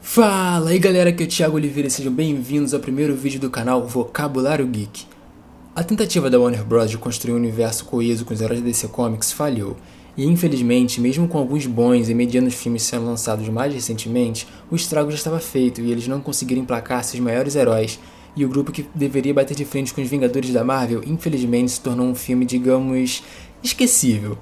Fala aí galera, aqui é o Thiago Oliveira e sejam bem-vindos ao primeiro vídeo do canal Vocabulário Geek. A tentativa da Warner Bros. De construir um universo coeso com os heróis da DC Comics falhou, e infelizmente, mesmo com alguns bons e medianos filmes sendo lançados mais recentemente, o estrago já estava feito e eles não conseguiram emplacar seus maiores heróis, e o grupo que deveria bater de frente com os Vingadores da Marvel infelizmente se tornou um filme, digamos, esquecível.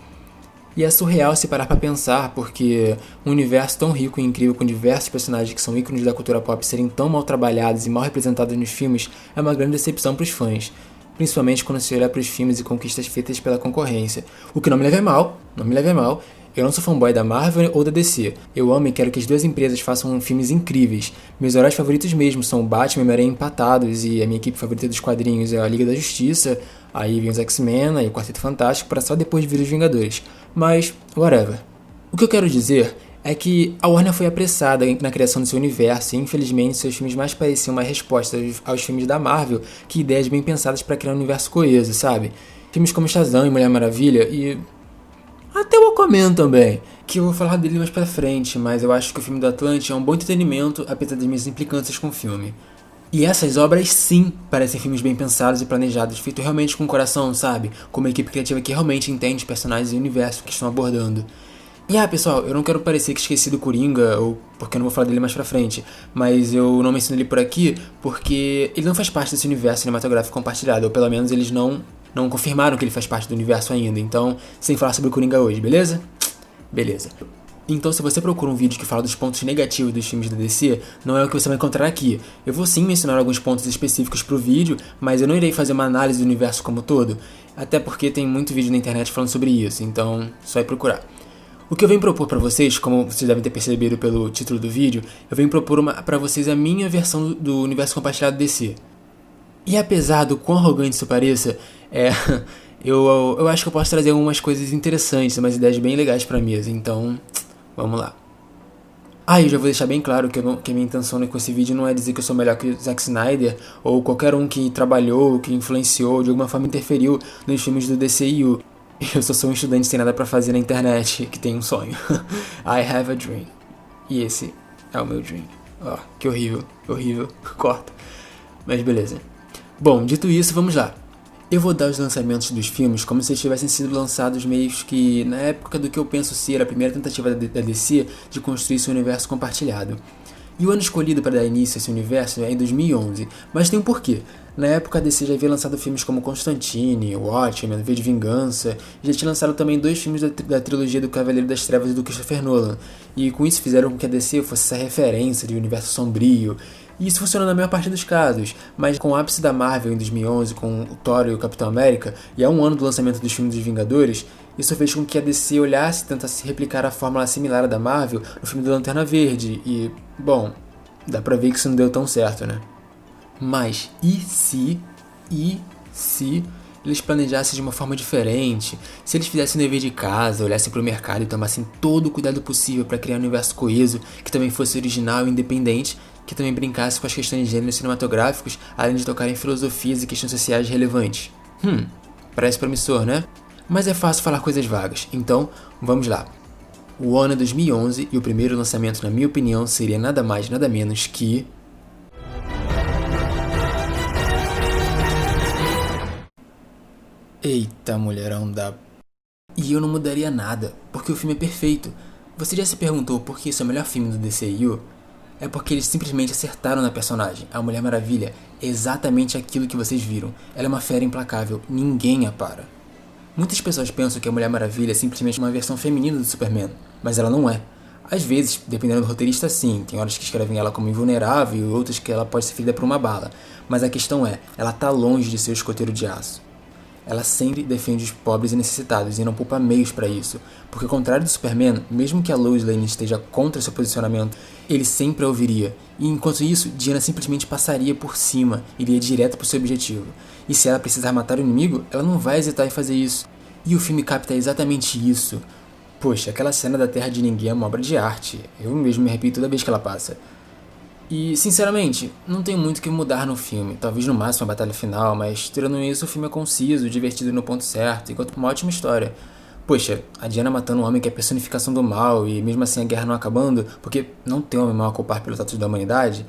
E é surreal se parar pra pensar, porque um universo tão rico e incrível com diversos personagens que são ícones da cultura pop serem tão mal trabalhados e mal representados nos filmes é uma grande decepção pros fãs. Principalmente quando se olha pros filmes e conquistas feitas pela concorrência. O que não me leva a mal, não me leva a mal. Eu não sou fanboy da Marvel ou da DC. Eu amo e quero que as duas empresas façam filmes incríveis. Meus heróis favoritos mesmo são o Batman e o Homem-Aranha empatados, e a minha equipe favorita dos quadrinhos é a Liga da Justiça, aí vem os X-Men, aí o Quarteto Fantástico, para só depois vir os Vingadores. Mas, whatever. O que eu quero dizer é que a Warner foi apressada na criação do seu universo e infelizmente seus filmes mais pareciam uma resposta aos filmes da Marvel que ideias bem pensadas para criar um universo coeso, sabe? Filmes como Shazam e Mulher Maravilha e até o Aquaman também, que eu vou falar dele mais pra frente, mas eu acho que o filme do Atlante é um bom entretenimento, apesar das minhas implicâncias com o filme. E essas obras sim parecem filmes bem pensados e planejados, feitos realmente com o coração, sabe? Com uma equipe criativa que realmente entende os personagens e o universo que estão abordando. E pessoal, eu não quero parecer que esqueci do Coringa, ou porque eu não vou falar dele mais pra frente, mas eu não menciono ele por aqui porque ele não faz parte desse universo cinematográfico compartilhado, ou pelo menos eles não confirmaram que ele faz parte do universo ainda, então, sem falar sobre o Coringa hoje, beleza? Beleza. Então, se você procura um vídeo que fala dos pontos negativos dos filmes da DC, não é o que você vai encontrar aqui. Eu vou sim mencionar alguns pontos específicos pro vídeo, mas eu não irei fazer uma análise do universo como todo, até porque tem muito vídeo na internet falando sobre isso, então só é procurar. O que eu venho propor pra vocês, como vocês devem ter percebido pelo título do vídeo, eu venho propor pra vocês a minha versão do universo compartilhado DC. E apesar do quão arrogante isso pareça, eu acho que eu posso trazer algumas coisas interessantes, umas ideias bem legais pra mesa, então vamos lá. Eu já vou deixar bem claro que a minha intenção com esse vídeo não é dizer que eu sou melhor que o Zack Snyder ou qualquer um que trabalhou, que influenciou, de alguma forma interferiu nos filmes do DCU. Eu só sou um estudante sem nada pra fazer na internet, que tem um sonho. I have a dream. E esse é o meu dream. Que horrível, horrível, corta. Mas beleza. Bom, dito isso, vamos lá. Eu vou dar os lançamentos dos filmes como se eles tivessem sido lançados meio que na época do que eu penso ser a primeira tentativa da DC de construir seu universo compartilhado. E o ano escolhido para dar início a esse universo é em 2011, mas tem um porquê. Na época a DC já havia lançado filmes como Constantine, Watchmen, V de Vingança, e já tinha lançado também 2 filmes da trilogia do Cavaleiro das Trevas do Christopher Nolan, e com isso fizeram com que a DC fosse essa referência de universo sombrio. E isso funciona na maior parte dos casos, mas com o ápice da Marvel em 2011, com o Thor e o Capitão América, e há um ano do lançamento dos filmes dos Vingadores, isso fez com que a DC olhasse e tentasse replicar a fórmula similar à da Marvel no filme da Lanterna Verde, e, bom, dá pra ver que isso não deu tão certo, né? Mas, e se eles planejassem de uma forma diferente? Se eles fizessem o dever de casa, olhassem pro mercado e tomassem todo o cuidado possível para criar um universo coeso, que também fosse original e independente, que também brincasse com as questões de gênero cinematográficos, além de tocar em filosofias e questões sociais relevantes. Parece promissor, né? Mas é fácil falar coisas vagas, então vamos lá. O ano é 2011 e o primeiro lançamento, na minha opinião, seria nada mais nada menos que... Eita, mulherão da... E eu não mudaria nada, porque o filme é perfeito. Você já se perguntou por que esse é o melhor filme do DCU? É porque eles simplesmente acertaram na personagem. A Mulher Maravilha é exatamente aquilo que vocês viram. Ela é uma fera implacável, ninguém a para. Muitas pessoas pensam que a Mulher Maravilha é simplesmente uma versão feminina do Superman, mas ela não é. Às vezes, dependendo do roteirista, sim, tem horas que escrevem ela como invulnerável e outras que ela pode ser ferida por uma bala. Mas a questão é, ela tá longe de ser o escoteiro de aço. Ela sempre defende os pobres e necessitados e não poupa meios para isso, porque ao contrário do Superman, mesmo que a Lois Lane esteja contra seu posicionamento, ele sempre a ouviria, e enquanto isso, Diana simplesmente passaria por cima, iria direto para o seu objetivo. E se ela precisar matar o inimigo, ela não vai hesitar em fazer isso. E o filme capta exatamente isso. Poxa, aquela cena da Terra de Ninguém é uma obra de arte, eu mesmo me arrepio toda vez que ela passa. E, sinceramente, não tem muito o que mudar no filme, talvez no máximo a batalha final, mas tirando isso o filme é conciso, divertido no ponto certo, e conta uma ótima história. Poxa, a Diana matando um homem que é a personificação do mal e mesmo assim a guerra não acabando, porque não tem homem mau a culpar pelos atos da humanidade,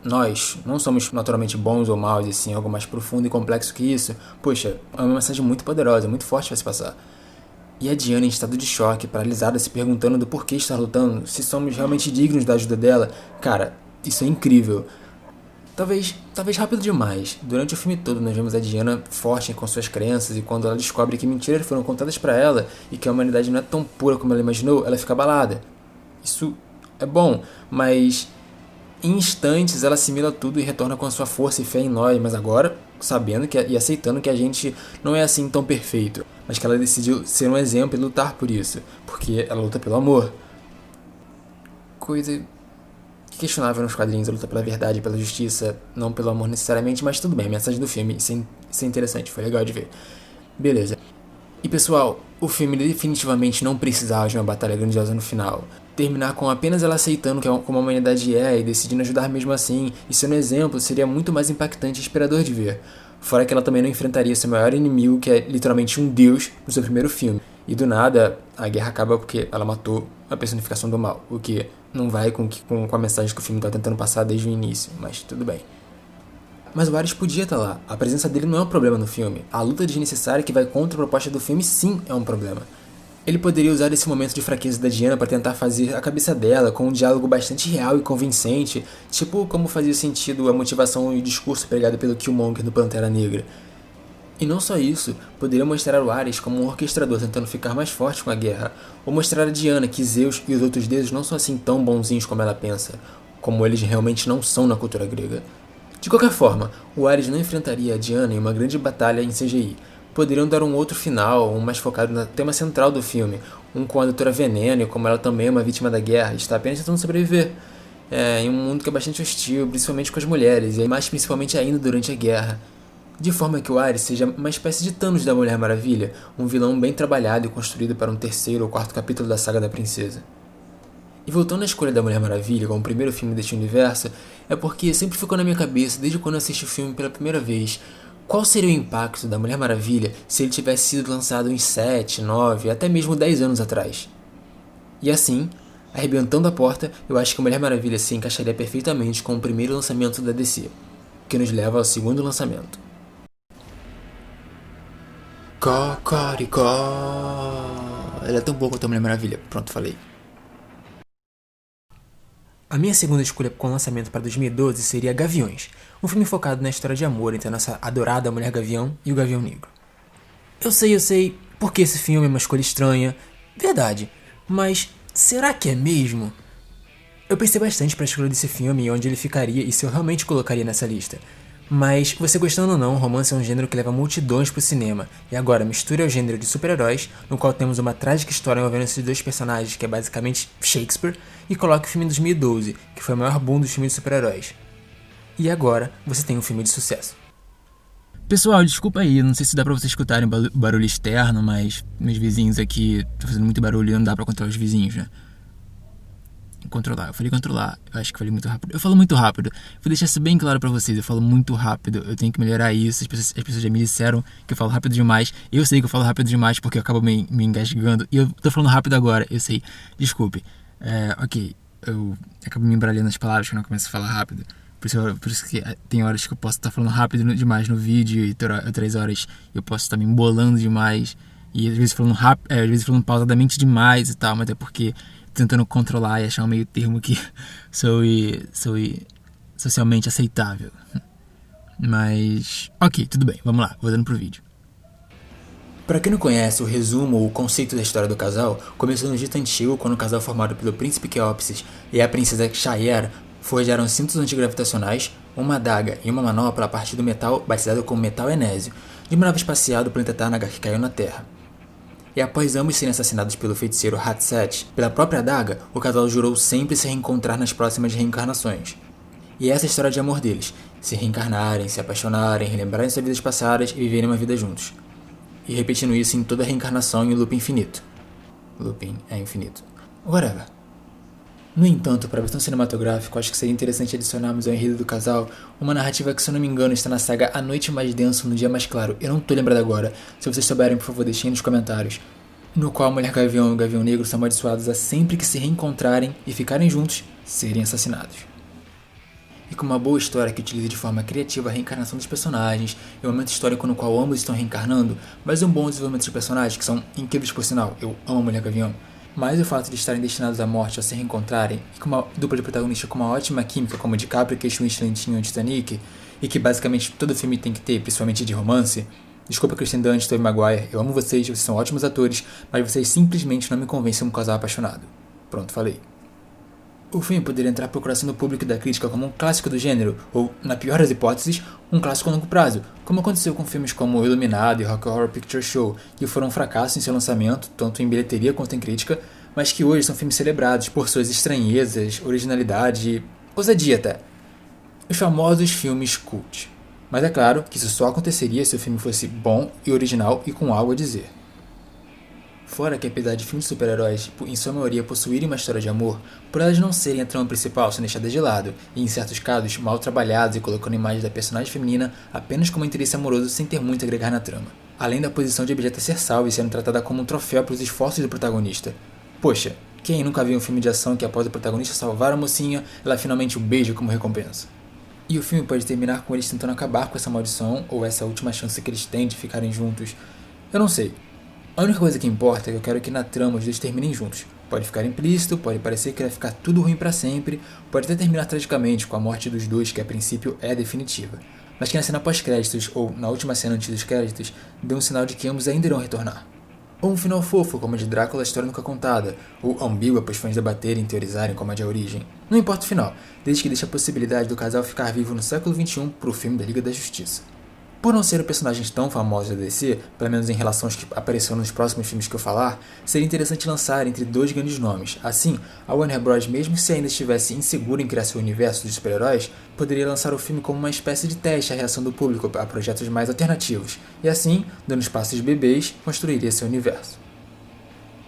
nós, não somos naturalmente bons ou maus e sim algo mais profundo e complexo que isso. Poxa, é uma mensagem muito poderosa, muito forte pra se passar. E a Diana em estado de choque, paralisada, se perguntando do porquê estar lutando, se somos realmente dignos da ajuda dela. Cara, isso é incrível. Talvez rápido demais. Durante o filme todo nós vemos a Diana forte com suas crenças e quando ela descobre que mentiras foram contadas pra ela e que a humanidade não é tão pura como ela imaginou, ela fica abalada. Isso é bom, mas em instantes ela assimila tudo e retorna com a sua força e fé em nós, mas agora sabendo e aceitando que a gente não é assim tão perfeito, mas que ela decidiu ser um exemplo e lutar por isso, porque ela luta pelo amor. Coisa questionável nos quadrinhos, a luta pela verdade e pela justiça, não pelo amor necessariamente, mas tudo bem, a mensagem do filme, isso é interessante, foi legal de ver. Beleza. E pessoal, o filme definitivamente não precisava de uma batalha grandiosa no final. Terminar com apenas ela aceitando como a humanidade é e decidindo ajudar mesmo assim, e sendo exemplo, seria muito mais impactante e inspirador de ver. Fora que ela também não enfrentaria seu maior inimigo, que é literalmente um deus, no seu primeiro filme. E do nada, a guerra acaba porque ela matou a personificação do mal, o que não vai com a mensagem que o filme está tentando passar desde o início, mas tudo bem. Mas o Ares podia estar lá, a presença dele não é um problema no filme. A luta desnecessária que vai contra a proposta do filme sim é um problema. Ele poderia usar esse momento de fraqueza da Diana para tentar fazer a cabeça dela com um diálogo bastante real e convincente, tipo como fazia sentido a motivação e o discurso pregado pelo Killmonger do Pantera Negra. E não só isso, poderia mostrar o Ares como um orquestrador tentando ficar mais forte com a guerra, ou mostrar a Diana que Zeus e os outros deuses não são assim tão bonzinhos como ela pensa, como eles realmente não são na cultura grega. De qualquer forma, o Ares não enfrentaria a Diana em uma grande batalha em CGI. Poderiam dar um outro final, um mais focado no tema central do filme, um com a Doutora Veneno e como ela também é uma vítima da guerra e está apenas tentando sobreviver. Em um mundo que é bastante hostil, principalmente com as mulheres, e mais principalmente ainda durante a guerra. De forma que o Ares seja uma espécie de Thanos da Mulher Maravilha, um vilão bem trabalhado e construído para um terceiro ou quarto capítulo da saga da princesa. E voltando à escolha da Mulher Maravilha como o primeiro filme deste universo, é porque sempre ficou na minha cabeça desde quando eu assisti o filme pela primeira vez, qual seria o impacto da Mulher Maravilha se ele tivesse sido lançado uns 7, 9, até mesmo 10 anos atrás. E assim, arrebentando a porta, eu acho que a Mulher Maravilha se encaixaria perfeitamente com o primeiro lançamento da DC, que nos leva ao segundo lançamento. Cocoricó. Ela é tão boa quanto a Mulher Maravilha. Pronto, falei. A minha segunda escolha com lançamento para 2012 seria Gaviões, um filme focado na história de amor entre a nossa adorada Mulher Gavião e o Gavião Negro. Eu sei, porque esse filme é uma escolha estranha, verdade, mas será que é mesmo? Eu pensei bastante para a escolha desse filme e onde ele ficaria e se eu realmente colocaria nessa lista. Mas, você gostando ou não, romance é um gênero que leva multidões pro cinema, e agora mistura o gênero de super-heróis, no qual temos uma trágica história envolvendo esses dois personagens, que é basicamente Shakespeare, e coloca o filme em 2012, que foi o maior boom dos filmes de super-heróis. E agora, você tem um filme de sucesso. Pessoal, desculpa aí, não sei se dá pra vocês escutarem barulho externo, mas meus vizinhos aqui estão fazendo muito barulho e não dá pra controlar os vizinhos, né? Eu falei controlar, eu acho que falei muito rápido. Eu falo muito rápido, vou deixar isso bem claro pra vocês, eu falo muito rápido, eu tenho que melhorar isso, as pessoas já me disseram que eu falo rápido demais, eu sei que eu falo rápido demais porque eu acabo me engasgando, e eu tô falando rápido agora, eu sei, desculpe. Ok, eu acabo me embralhando nas palavras que eu não começo a falar rápido, por isso que tem horas que eu posso estar falando rápido demais no vídeo, e outras horas eu posso estar me embolando demais, e às vezes falando rápido, às vezes falando pausadamente demais e tal, mas é porque tentando controlar e achar um meio termo que sou socialmente aceitável. Mas, ok, tudo bem, vamos lá, voltando pro vídeo. Para quem não conhece, o resumo ou o conceito da história do casal começou no Egito Antigo, quando o casal formado pelo príncipe Quéopsis e a princesa Shayera forjaram cintos antigravitacionais, uma adaga e uma manopla a partir do metal batizado como metal enésio, de uma nave espacial do planeta Tarnagar que caiu na Terra. E após ambos serem assassinados pelo feiticeiro Hatset pela própria adaga, o casal jurou sempre se reencontrar nas próximas reencarnações. E essa é a história de amor deles, se reencarnarem, se apaixonarem, relembrarem suas vidas passadas e viverem uma vida juntos. E repetindo isso em toda a reencarnação em um loop infinito. Looping é infinito. Whatever. No entanto, para a versão cinematográfica, acho que seria interessante adicionarmos ao enredo do casal uma narrativa que, se eu não me engano, está na saga A Noite Mais Densa no Dia Mais Claro. Eu não tô lembrado agora. Se vocês souberem, por favor, deixem nos comentários. no qual a Mulher Gavião e o Gavião Negro são amaldiçoados a sempre que se reencontrarem e ficarem juntos, serem assassinados. E com uma boa história que utiliza de forma criativa a reencarnação dos personagens, e um momento histórico no qual ambos estão reencarnando, mas um bom desenvolvimento de personagens que são incríveis por sinal, eu amo a Mulher Gavião, mas o fato de estarem destinados à morte ao se reencontrarem, e com uma dupla de protagonistas com uma ótima química como DiCaprio e Kate Winslet tinham em Titanic, e que basicamente todo filme tem que ter, principalmente de romance. Desculpa Kristen Dunst e Tobey Maguire, eu amo vocês são ótimos atores, mas vocês simplesmente não me convencem como um casal apaixonado. Pronto, falei. O filme poderia entrar para o coração do público e da crítica como um clássico do gênero, ou, na pior das hipóteses, um clássico a longo prazo, como aconteceu com filmes como Iluminado e Rocky Horror Picture Show, que foram um fracasso em seu lançamento, tanto em bilheteria quanto em crítica, mas que hoje são filmes celebrados por suas estranhezas, originalidade e ousadia até. Os famosos filmes cult. Mas é claro que isso só aconteceria se o filme fosse bom e original e com algo a dizer. Fora que apesar de filmes de super-heróis, em sua maioria, possuírem uma história de amor, por elas não serem a trama principal, são deixadas de lado, e em certos casos, mal trabalhadas e colocando a imagem da personagem feminina apenas como interesse amoroso sem ter muito a agregar na trama. Além da posição de objeto a ser salvo e sendo tratada como um troféu para os esforços do protagonista. Poxa, quem nunca viu um filme de ação que após o protagonista salvar a mocinha, ela finalmente o beija como recompensa? E o filme pode terminar com eles tentando acabar com essa maldição, ou essa última chance que eles têm de ficarem juntos. Eu não sei. A única coisa que importa é que eu quero que na trama os dois terminem juntos. Pode ficar implícito, pode parecer que vai ficar tudo ruim pra sempre, pode até terminar tragicamente com a morte dos dois, que a princípio é definitiva. Mas que na cena pós-créditos, ou na última cena antes dos créditos, dê um sinal de que ambos ainda irão retornar. Ou um final fofo, como a de Drácula, a História Nunca Contada, ou ambígua para os fãs debaterem e teorizarem como a de A Origem. Não importa o final, desde que deixe a possibilidade do casal ficar vivo no século XXI pro filme da Liga da Justiça. Por não serem personagens tão famosos da DC, pelo menos em relação aos que aparecerão nos próximos filmes que eu falar, seria interessante lançar entre dois grandes nomes. Assim, a Warner Bros., mesmo se ainda estivesse insegura em criar seu universo de super-heróis, poderia lançar o filme como uma espécie de teste à reação do público a projetos mais alternativos, e assim, dando espaço aos bebês, construiria seu universo.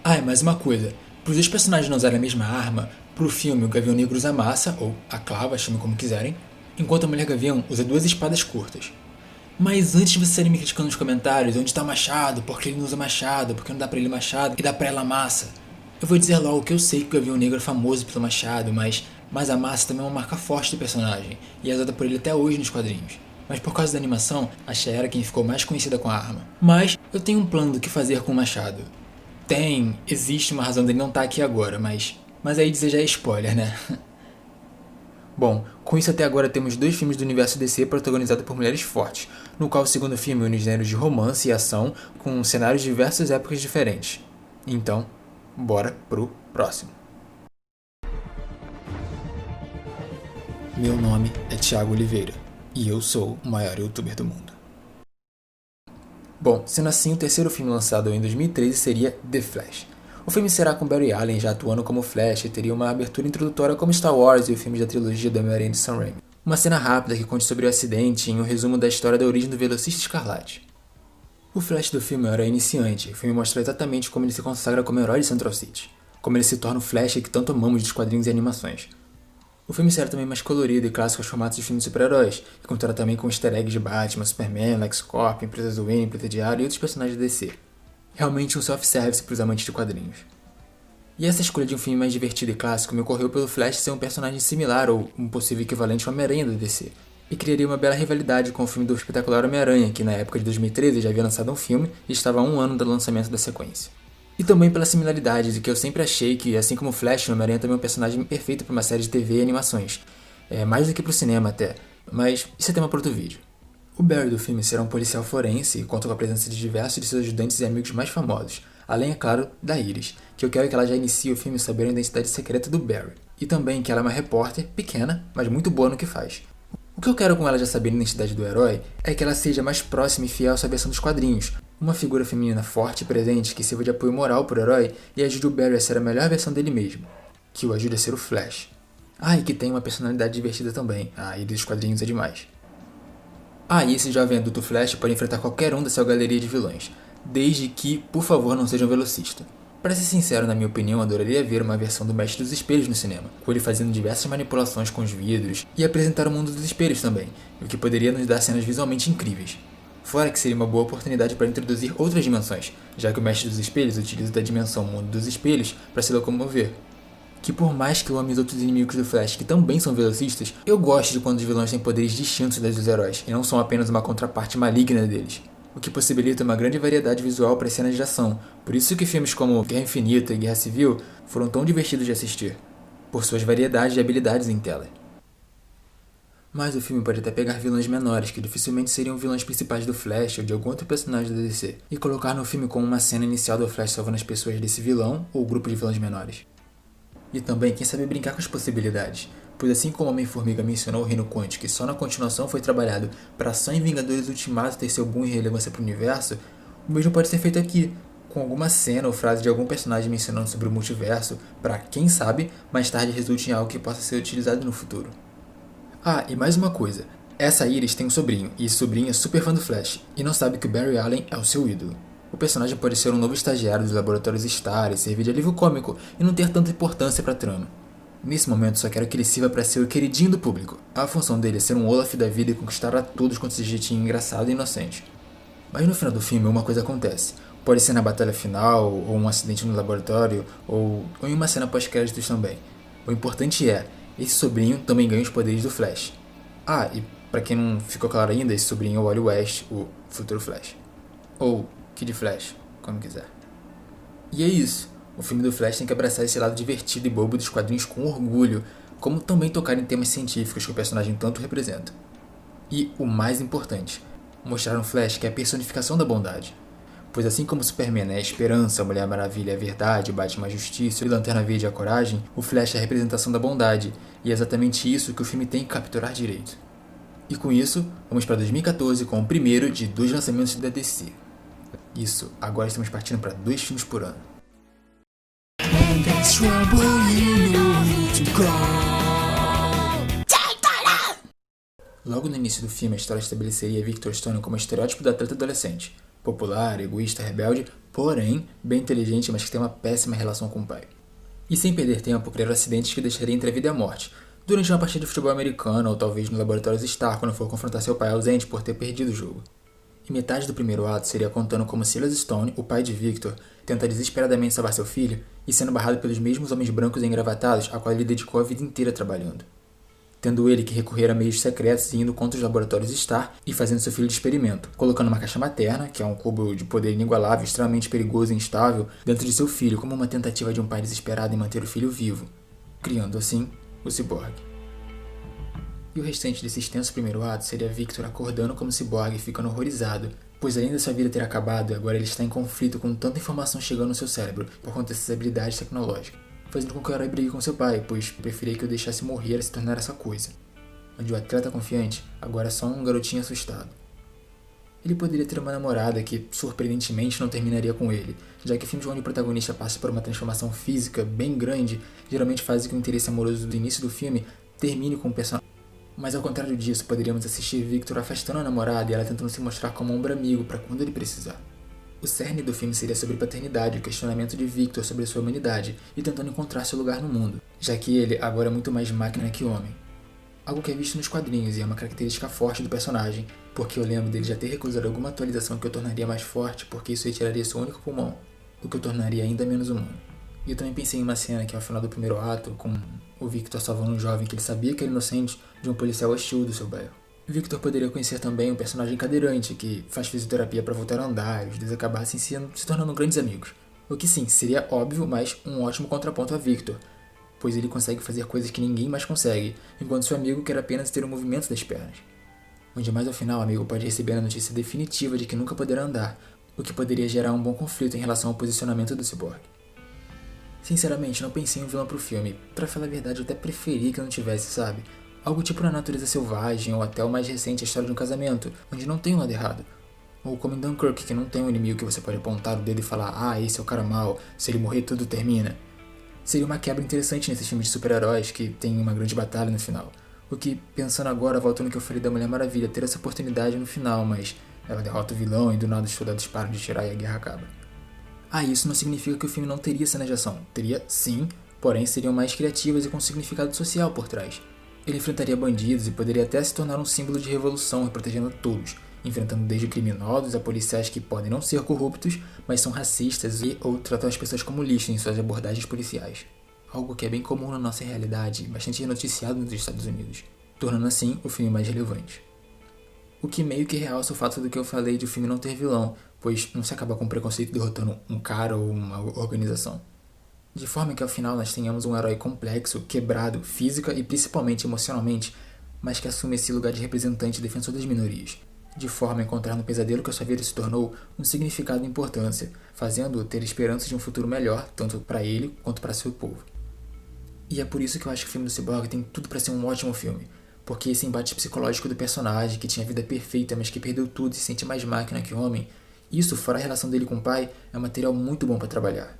Ah, e mais uma coisa, para os dois personagens não usarem a mesma arma, para o filme o Gavião Negro usa a massa, ou a clava, chame como quiserem, enquanto a Mulher Gavião usa duas espadas curtas. Mas antes de vocês serem me criticando nos comentários, onde está o machado, porque ele não usa machado, porque não dá pra ele machado e dá pra ela massa. Eu vou dizer logo que eu sei que o Gavião Negro é famoso pelo machado, mas a massa também é uma marca forte do personagem, e é usada por ele até hoje nos quadrinhos. Mas por causa da animação, a Shea era quem ficou mais conhecida com a arma. Mas eu tenho um plano do que fazer com o machado. Existe uma razão dele não estar aqui agora, mas aí dizer já é spoiler, né? Bom, com isso até agora temos dois filmes do universo DC protagonizados por mulheres fortes, no qual o segundo filme une gêneros de romance e ação com cenários de diversas épocas diferentes. Então, bora pro próximo. Meu nome é Thiago Oliveira e eu sou o maior youtuber do mundo. Bom, sendo assim, o terceiro filme lançado em 2013 seria The Flash. O filme será com Barry Allen já atuando como Flash e teria uma abertura introdutória como Star Wars e o filme da trilogia do Homem-Aranha de Sam Raimi. Uma cena rápida que conte sobre o acidente e um resumo da história da origem do Velocista Escarlate. O Flash do filme era iniciante, o filme mostra exatamente como ele se consagra como herói de Central City, como ele se torna o Flash que tanto amamos dos quadrinhos e animações. O filme será também mais colorido e clássico aos formatos de filmes de super-heróis, e contará também com easter eggs de Batman, Superman, LexCorp, Empresas do Wayne, Preta Diário e outros personagens da DC. Realmente um self-service para os amantes de quadrinhos. E essa escolha de um filme mais divertido e clássico me ocorreu pelo Flash ser um personagem similar ou um possível equivalente ao Homem-Aranha da DC, e criaria uma bela rivalidade com o filme do espetacular Homem-Aranha, que na época de 2013 já havia lançado um filme e estava a 1 ano do lançamento da sequência. E também pela similaridade de que eu sempre achei que, assim como o Flash, o Homem-Aranha também é um personagem perfeito para uma série de TV e animações, mais do que para o cinema até, mas isso é tema para outro vídeo. O Barry do filme será um policial forense e conta com a presença de diversos de seus ajudantes e amigos mais famosos, além, é claro, da Iris, que eu quero que ela já inicie o filme sabendo a identidade secreta do Barry, e também que ela é uma repórter pequena, mas muito boa no que faz. O que eu quero com ela já sabendo a identidade do herói é que ela seja mais próxima e fiel à sua versão dos quadrinhos, uma figura feminina forte e presente que sirva de apoio moral para o herói e ajude o Barry a ser a melhor versão dele mesmo, que o ajude a ser o Flash. E que tem uma personalidade divertida também, e dos quadrinhos é demais. E esse jovem adulto Flash pode enfrentar qualquer um da sua galeria de vilões, desde que, por favor, não seja um velocista. Para ser sincero, na minha opinião, adoraria ver uma versão do Mestre dos Espelhos no cinema, com ele fazendo diversas manipulações com os vidros e apresentar o mundo dos espelhos também, o que poderia nos dar cenas visualmente incríveis. Fora que seria uma boa oportunidade para introduzir outras dimensões, já que o Mestre dos Espelhos utiliza da dimensão Mundo dos Espelhos para se locomover. Que por mais que eu ame os outros inimigos do Flash, que também são velocistas, eu gosto de quando os vilões têm poderes distintos dos heróis, e não são apenas uma contraparte maligna deles, o que possibilita uma grande variedade visual para as cenas de ação. Por isso que filmes como Guerra Infinita e Guerra Civil foram tão divertidos de assistir, por suas variedades de habilidades em tela. Mas o filme pode até pegar vilões menores, que dificilmente seriam vilões principais do Flash ou de algum outro personagem da DC, e colocar no filme como uma cena inicial do Flash salvando as pessoas desse vilão ou grupo de vilões menores. E também, quem sabe brincar com as possibilidades, pois assim como Homem-Formiga mencionou o Reino Quântico e só na continuação foi trabalhado para só em Vingadores Ultimato ter seu boom e relevância para o universo, o mesmo pode ser feito aqui, com alguma cena ou frase de algum personagem mencionando sobre o multiverso, para, quem sabe, mais tarde resulte em algo que possa ser utilizado no futuro. Ah, e mais uma coisa, essa Iris tem um sobrinho, e esse sobrinho é super fã do Flash, e não sabe que o Barry Allen é o seu ídolo. O personagem pode ser um novo estagiário dos laboratórios Star e servir de alívio cômico e não ter tanta importância pra trama. Nesse momento só quero que ele sirva para ser o queridinho do público. A função dele é ser um Olaf da vida e conquistar a todos com esse jeitinho engraçado e inocente. Mas no final do filme uma coisa acontece. Pode ser na batalha final, ou um acidente no laboratório, ou em uma cena pós-créditos também. O importante é, esse sobrinho também ganha os poderes do Flash. Ah, e pra quem não ficou claro ainda, esse sobrinho é o Wally West, o futuro Flash. Ou Kid Flash, como quiser. E é isso. O filme do Flash tem que abraçar esse lado divertido e bobo dos quadrinhos com orgulho, como também tocar em temas científicos que o personagem tanto representa. E o mais importante, mostrar no Flash que é a personificação da bondade. Pois assim como Superman é a esperança, a Mulher Maravilha é a verdade, Batman a justiça e Lanterna Verde é a coragem, o Flash é a representação da bondade, e é exatamente isso que o filme tem que capturar direito. E com isso, vamos para 2014 com o primeiro de 2 lançamentos da DC. Isso, agora estamos partindo para 2 filmes por ano. Logo no início do filme, a história estabeleceria Victor Stone como estereótipo do atleta adolescente, popular, egoísta, rebelde, porém bem inteligente, mas que tem uma péssima relação com o pai. E sem perder tempo, criar acidentes que deixariam entre a vida e a morte, durante uma partida de futebol americano ou talvez no laboratório Star quando for confrontar seu pai ausente por ter perdido o jogo. E metade do primeiro ato seria contando como Silas Stone, o pai de Victor, tenta desesperadamente salvar seu filho e sendo barrado pelos mesmos homens brancos e engravatados a qual ele dedicou a vida inteira trabalhando. Tendo ele que recorrer a meios secretos e indo contra os laboratórios Star e fazendo seu filho de experimento, colocando uma caixa materna, que é um cubo de poder inigualável, extremamente perigoso e instável, dentro de seu filho como uma tentativa de um pai desesperado em manter o filho vivo, criando assim o Cyborg. E o restante desse extenso primeiro ato seria Victor acordando como Cyborg e ficando horrorizado, pois além da sua vida ter acabado, agora ele está em conflito com tanta informação chegando no seu cérebro por conta dessas habilidades tecnológicas, fazendo com que o herói brigue com seu pai, pois preferia que o deixasse morrer a se tornar essa coisa. Onde o atleta confiante agora é só um garotinho assustado. Ele poderia ter uma namorada que, surpreendentemente, não terminaria com ele, já que filmes onde o protagonista passa por uma transformação física bem grande geralmente fazem que o interesse amoroso do início do filme termine com o personagem. Mas ao contrário disso, poderíamos assistir Victor afastando a namorada e ela tentando se mostrar como um ombro amigo para quando ele precisar. O cerne do filme seria sobre paternidade, o questionamento de Victor sobre sua humanidade e tentando encontrar seu lugar no mundo, já que ele agora é muito mais máquina que homem. Algo que é visto nos quadrinhos e é uma característica forte do personagem, porque eu lembro dele já ter recusado alguma atualização que o tornaria mais forte porque isso retiraria seu único pulmão, o que o tornaria ainda menos humano. E eu também pensei em uma cena que é ao final do primeiro ato, com o Victor salvando um jovem que ele sabia que era inocente de um policial hostil do seu bairro. Victor poderia conhecer também um personagem cadeirante que faz fisioterapia para voltar a andar e os dois acabassem se tornando grandes amigos. O que sim, seria óbvio, mas um ótimo contraponto a Victor, pois ele consegue fazer coisas que ninguém mais consegue, enquanto seu amigo quer apenas ter o movimento das pernas. Onde mais ao final o amigo pode receber a notícia definitiva de que nunca poderá andar, o que poderia gerar um bom conflito em relação ao posicionamento do Cyborg. Sinceramente, não pensei em um vilão pro filme. Pra falar a verdade, eu até preferi que não tivesse, sabe? Algo tipo na natureza selvagem, ou até o mais recente, a história de um casamento, onde não tem um lado errado. Ou como em Dunkirk, que não tem um inimigo que você pode apontar o dedo e falar ah, esse é o cara mau, se ele morrer tudo termina. Seria uma quebra interessante nesses filmes de super-heróis que tem uma grande batalha no final. O que, pensando agora, volta no que eu falei da Mulher Maravilha, ter essa oportunidade no final, mas ela derrota o vilão e do nada os soldados param de tirar e a guerra acaba. Ah, isso não significa que o filme não teria cena de ação. Teria sim, porém seriam mais criativas e com significado social por trás. Ele enfrentaria bandidos e poderia até se tornar um símbolo de revolução, protegendo todos, enfrentando desde criminosos a policiais que podem não ser corruptos, mas são racistas ou tratam as pessoas como lixo em suas abordagens policiais. Algo que é bem comum na nossa realidade e bastante noticiado nos Estados Unidos, tornando assim o filme mais relevante. O que meio que realça o fato do que eu falei de o filme não ter vilão, pois não se acaba com preconceito derrotando um cara ou uma organização. De forma que ao final nós tenhamos um herói complexo, quebrado, física e principalmente emocionalmente, mas que assume esse lugar de representante e defensor das minorias, de forma a encontrar no pesadelo que a sua vida se tornou um significado e importância, fazendo-o ter esperança de um futuro melhor, tanto para ele quanto para seu povo. E é por isso que eu acho que o filme do Cyborg tem tudo para ser um ótimo filme, porque esse embate psicológico do personagem, que tinha a vida perfeita, mas que perdeu tudo e se sente mais máquina que homem, isso, fora a relação dele com o pai, é um material muito bom para trabalhar.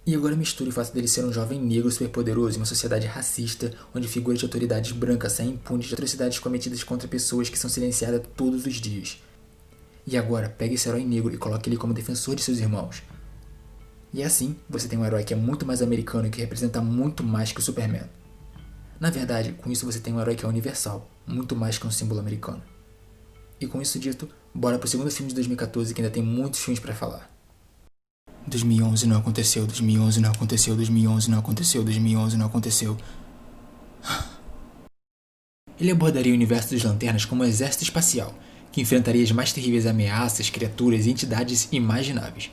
E agora misture o fato dele ser um jovem negro superpoderoso em uma sociedade racista, onde figuras de autoridades brancas saem impunes de atrocidades cometidas contra pessoas que são silenciadas todos os dias. E agora, pegue esse herói negro e coloque ele como defensor de seus irmãos. E assim, você tem um herói que é muito mais americano e que representa muito mais que o Superman. Na verdade, com isso você tem um herói que é universal, muito mais que um símbolo americano. E com isso dito, bora pro segundo filme de 2014 que ainda tem muitos filmes pra falar. 2011 não aconteceu, 2011 não aconteceu, 2011 não aconteceu, 2011 não aconteceu. Ele abordaria o universo dos Lanternas como um exército espacial, que enfrentaria as mais terríveis ameaças, criaturas e entidades imagináveis.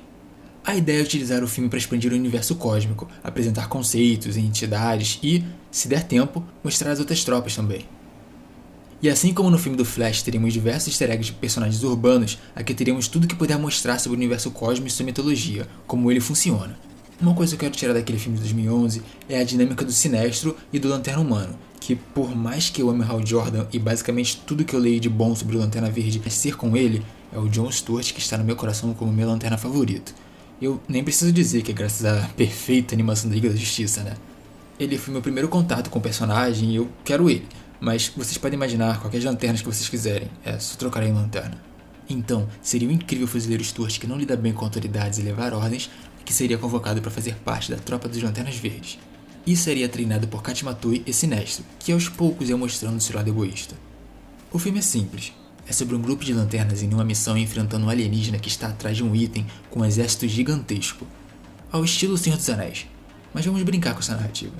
A ideia é utilizar o filme para expandir o universo cósmico, apresentar conceitos e entidades e, se der tempo, mostrar as outras tropas também. E assim como no filme do Flash teríamos diversos easter eggs de personagens urbanos, aqui teríamos tudo que puder mostrar sobre o universo cósmico e sua mitologia, como ele funciona. Uma coisa que eu quero tirar daquele filme de 2011 é a dinâmica do Sinestro e do Lanterna Humano, que por mais que eu ame Hal Jordan e basicamente tudo que eu leio de bom sobre o Lanterna Verde é ser com ele, é o John Stewart que está no meu coração como meu Lanterna favorito. Eu nem preciso dizer que é graças à perfeita animação da Liga da Justiça, né? Ele foi meu primeiro contato com o personagem e eu quero ele. Mas vocês podem imaginar qualquer lanternas que vocês quiserem, só trocar em lanterna. Então, seria um incrível fuzileiro Stewart que não lida bem com autoridades e levar ordens, que seria convocado para fazer parte da tropa dos Lanternas Verdes. E seria treinado por Kat Matui e Sinestro, que aos poucos ia mostrando seu lado egoísta. O filme é simples. É sobre um grupo de lanternas em uma missão enfrentando um alienígena que está atrás de um item com um exército gigantesco, ao estilo Senhor dos Anéis. Mas vamos brincar com essa narrativa.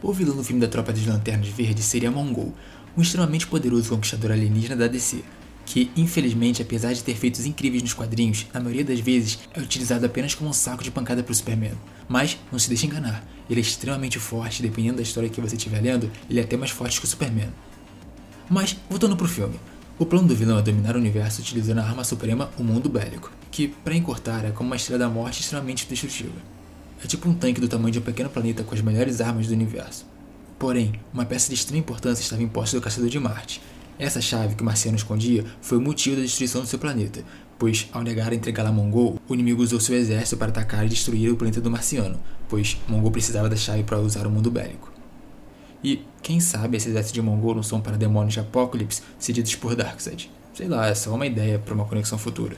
O vilão do filme da Tropa das Lanternas Verdes seria Mongul, um extremamente poderoso conquistador alienígena da DC, que, infelizmente, apesar de ter feitos incríveis nos quadrinhos, na maioria das vezes é utilizado apenas como um saco de pancada para o Superman. Mas, não se deixe enganar, ele é extremamente forte, dependendo da história que você estiver lendo, ele é até mais forte que o Superman. Mas, voltando pro filme, o plano do vilão é dominar o universo utilizando a arma suprema, o mundo bélico, que, para encurtar, é como uma estrela da morte extremamente destrutiva. É tipo um tanque do tamanho de um pequeno planeta com as melhores armas do universo. Porém, uma peça de extrema importância estava em posse do Caçador de Marte. Essa chave que o marciano escondia foi o motivo da destruição do seu planeta, pois, ao negar a entregá-la a Mongul, o inimigo usou seu exército para atacar e destruir o planeta do marciano, pois Mongul precisava da chave para usar o mundo bélico. E, quem sabe, esse exército de Mongul não são parademônios de Apocalipse cedidos por Darkseid. Sei lá, é só uma ideia para uma conexão futura.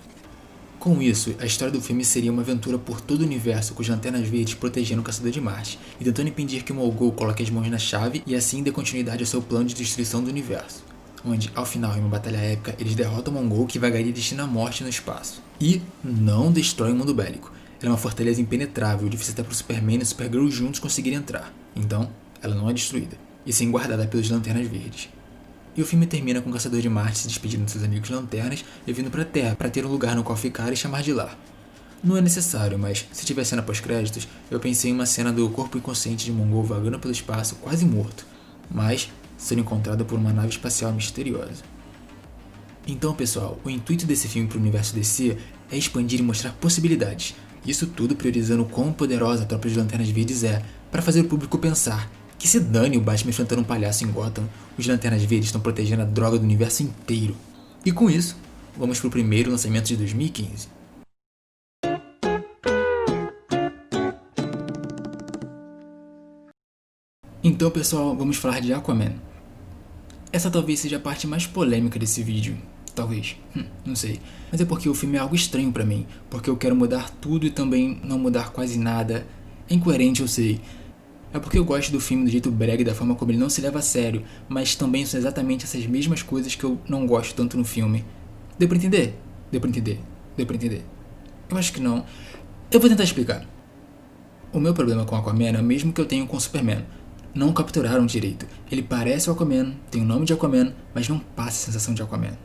Com isso, a história do filme seria uma aventura por todo o universo com as Lanternas Verdes protegendo o Caçador de Marte e tentando impedir que Mongul coloque as mãos na chave e assim dê continuidade ao seu plano de destruição do universo. Onde, ao final, em uma batalha épica, eles derrotam Mongul que vagaria destino à morte no espaço. E não destrói o mundo bélico. Ela é uma fortaleza impenetrável, difícil até para o Superman e o Supergirl juntos conseguirem entrar. Então, ela não é destruída, e sim guardada pelos Lanternas Verdes. E o filme termina com o Caçador de Marte se despedindo de seus amigos Lanternas e vindo para a Terra para ter um lugar no qual ficar e chamar de lar. Não é necessário, mas se tiver cena pós-créditos, eu pensei em uma cena do corpo inconsciente de Mongul vagando pelo espaço quase morto, mas sendo encontrado por uma nave espacial misteriosa. Então, pessoal, o intuito desse filme para o universo DC é expandir e mostrar possibilidades. Isso tudo priorizando o quão poderosa a Tropa de Lanternas Verdes é, para fazer o público pensar que se dane o Batman enfrentando um palhaço em Gotham, os Lanternas Verdes estão protegendo a droga do universo inteiro. E com isso, vamos pro primeiro lançamento de 2015. Então, pessoal, vamos falar de Aquaman. Essa talvez seja a parte mais polêmica desse vídeo. Talvez, não sei. Mas é porque o filme é algo estranho pra mim, porque eu quero mudar tudo e também não mudar quase nada. É incoerente, eu sei. É porque eu gosto do filme do jeito brega e da forma como ele não se leva a sério, mas também são exatamente essas mesmas coisas que eu não gosto tanto no filme. Deu pra entender? Deu pra entender? Deu pra entender? Eu acho que não. Eu vou tentar explicar. O meu problema com Aquaman é o mesmo que eu tenho com Superman. Não capturaram direito. Ele parece o Aquaman, tem o nome de Aquaman, mas não passa a sensação de Aquaman.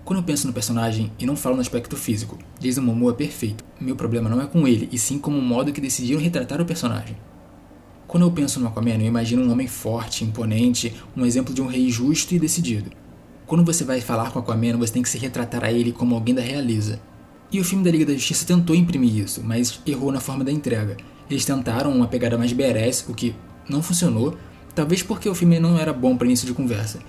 Quando eu penso no personagem e não falo no aspecto físico, Jason Momoa é perfeito. Meu problema não é com ele, e sim com o modo que decidiram retratar o personagem. Quando eu penso no Aquaman, eu imagino um homem forte, imponente, um exemplo de um rei justo e decidido. Quando você vai falar com Aquaman, você tem que se retratar a ele como alguém da realeza. E o filme da Liga da Justiça tentou imprimir isso, mas errou na forma da entrega. Eles tentaram uma pegada mais badass, o que não funcionou, talvez porque o filme não era bom para início de conversa.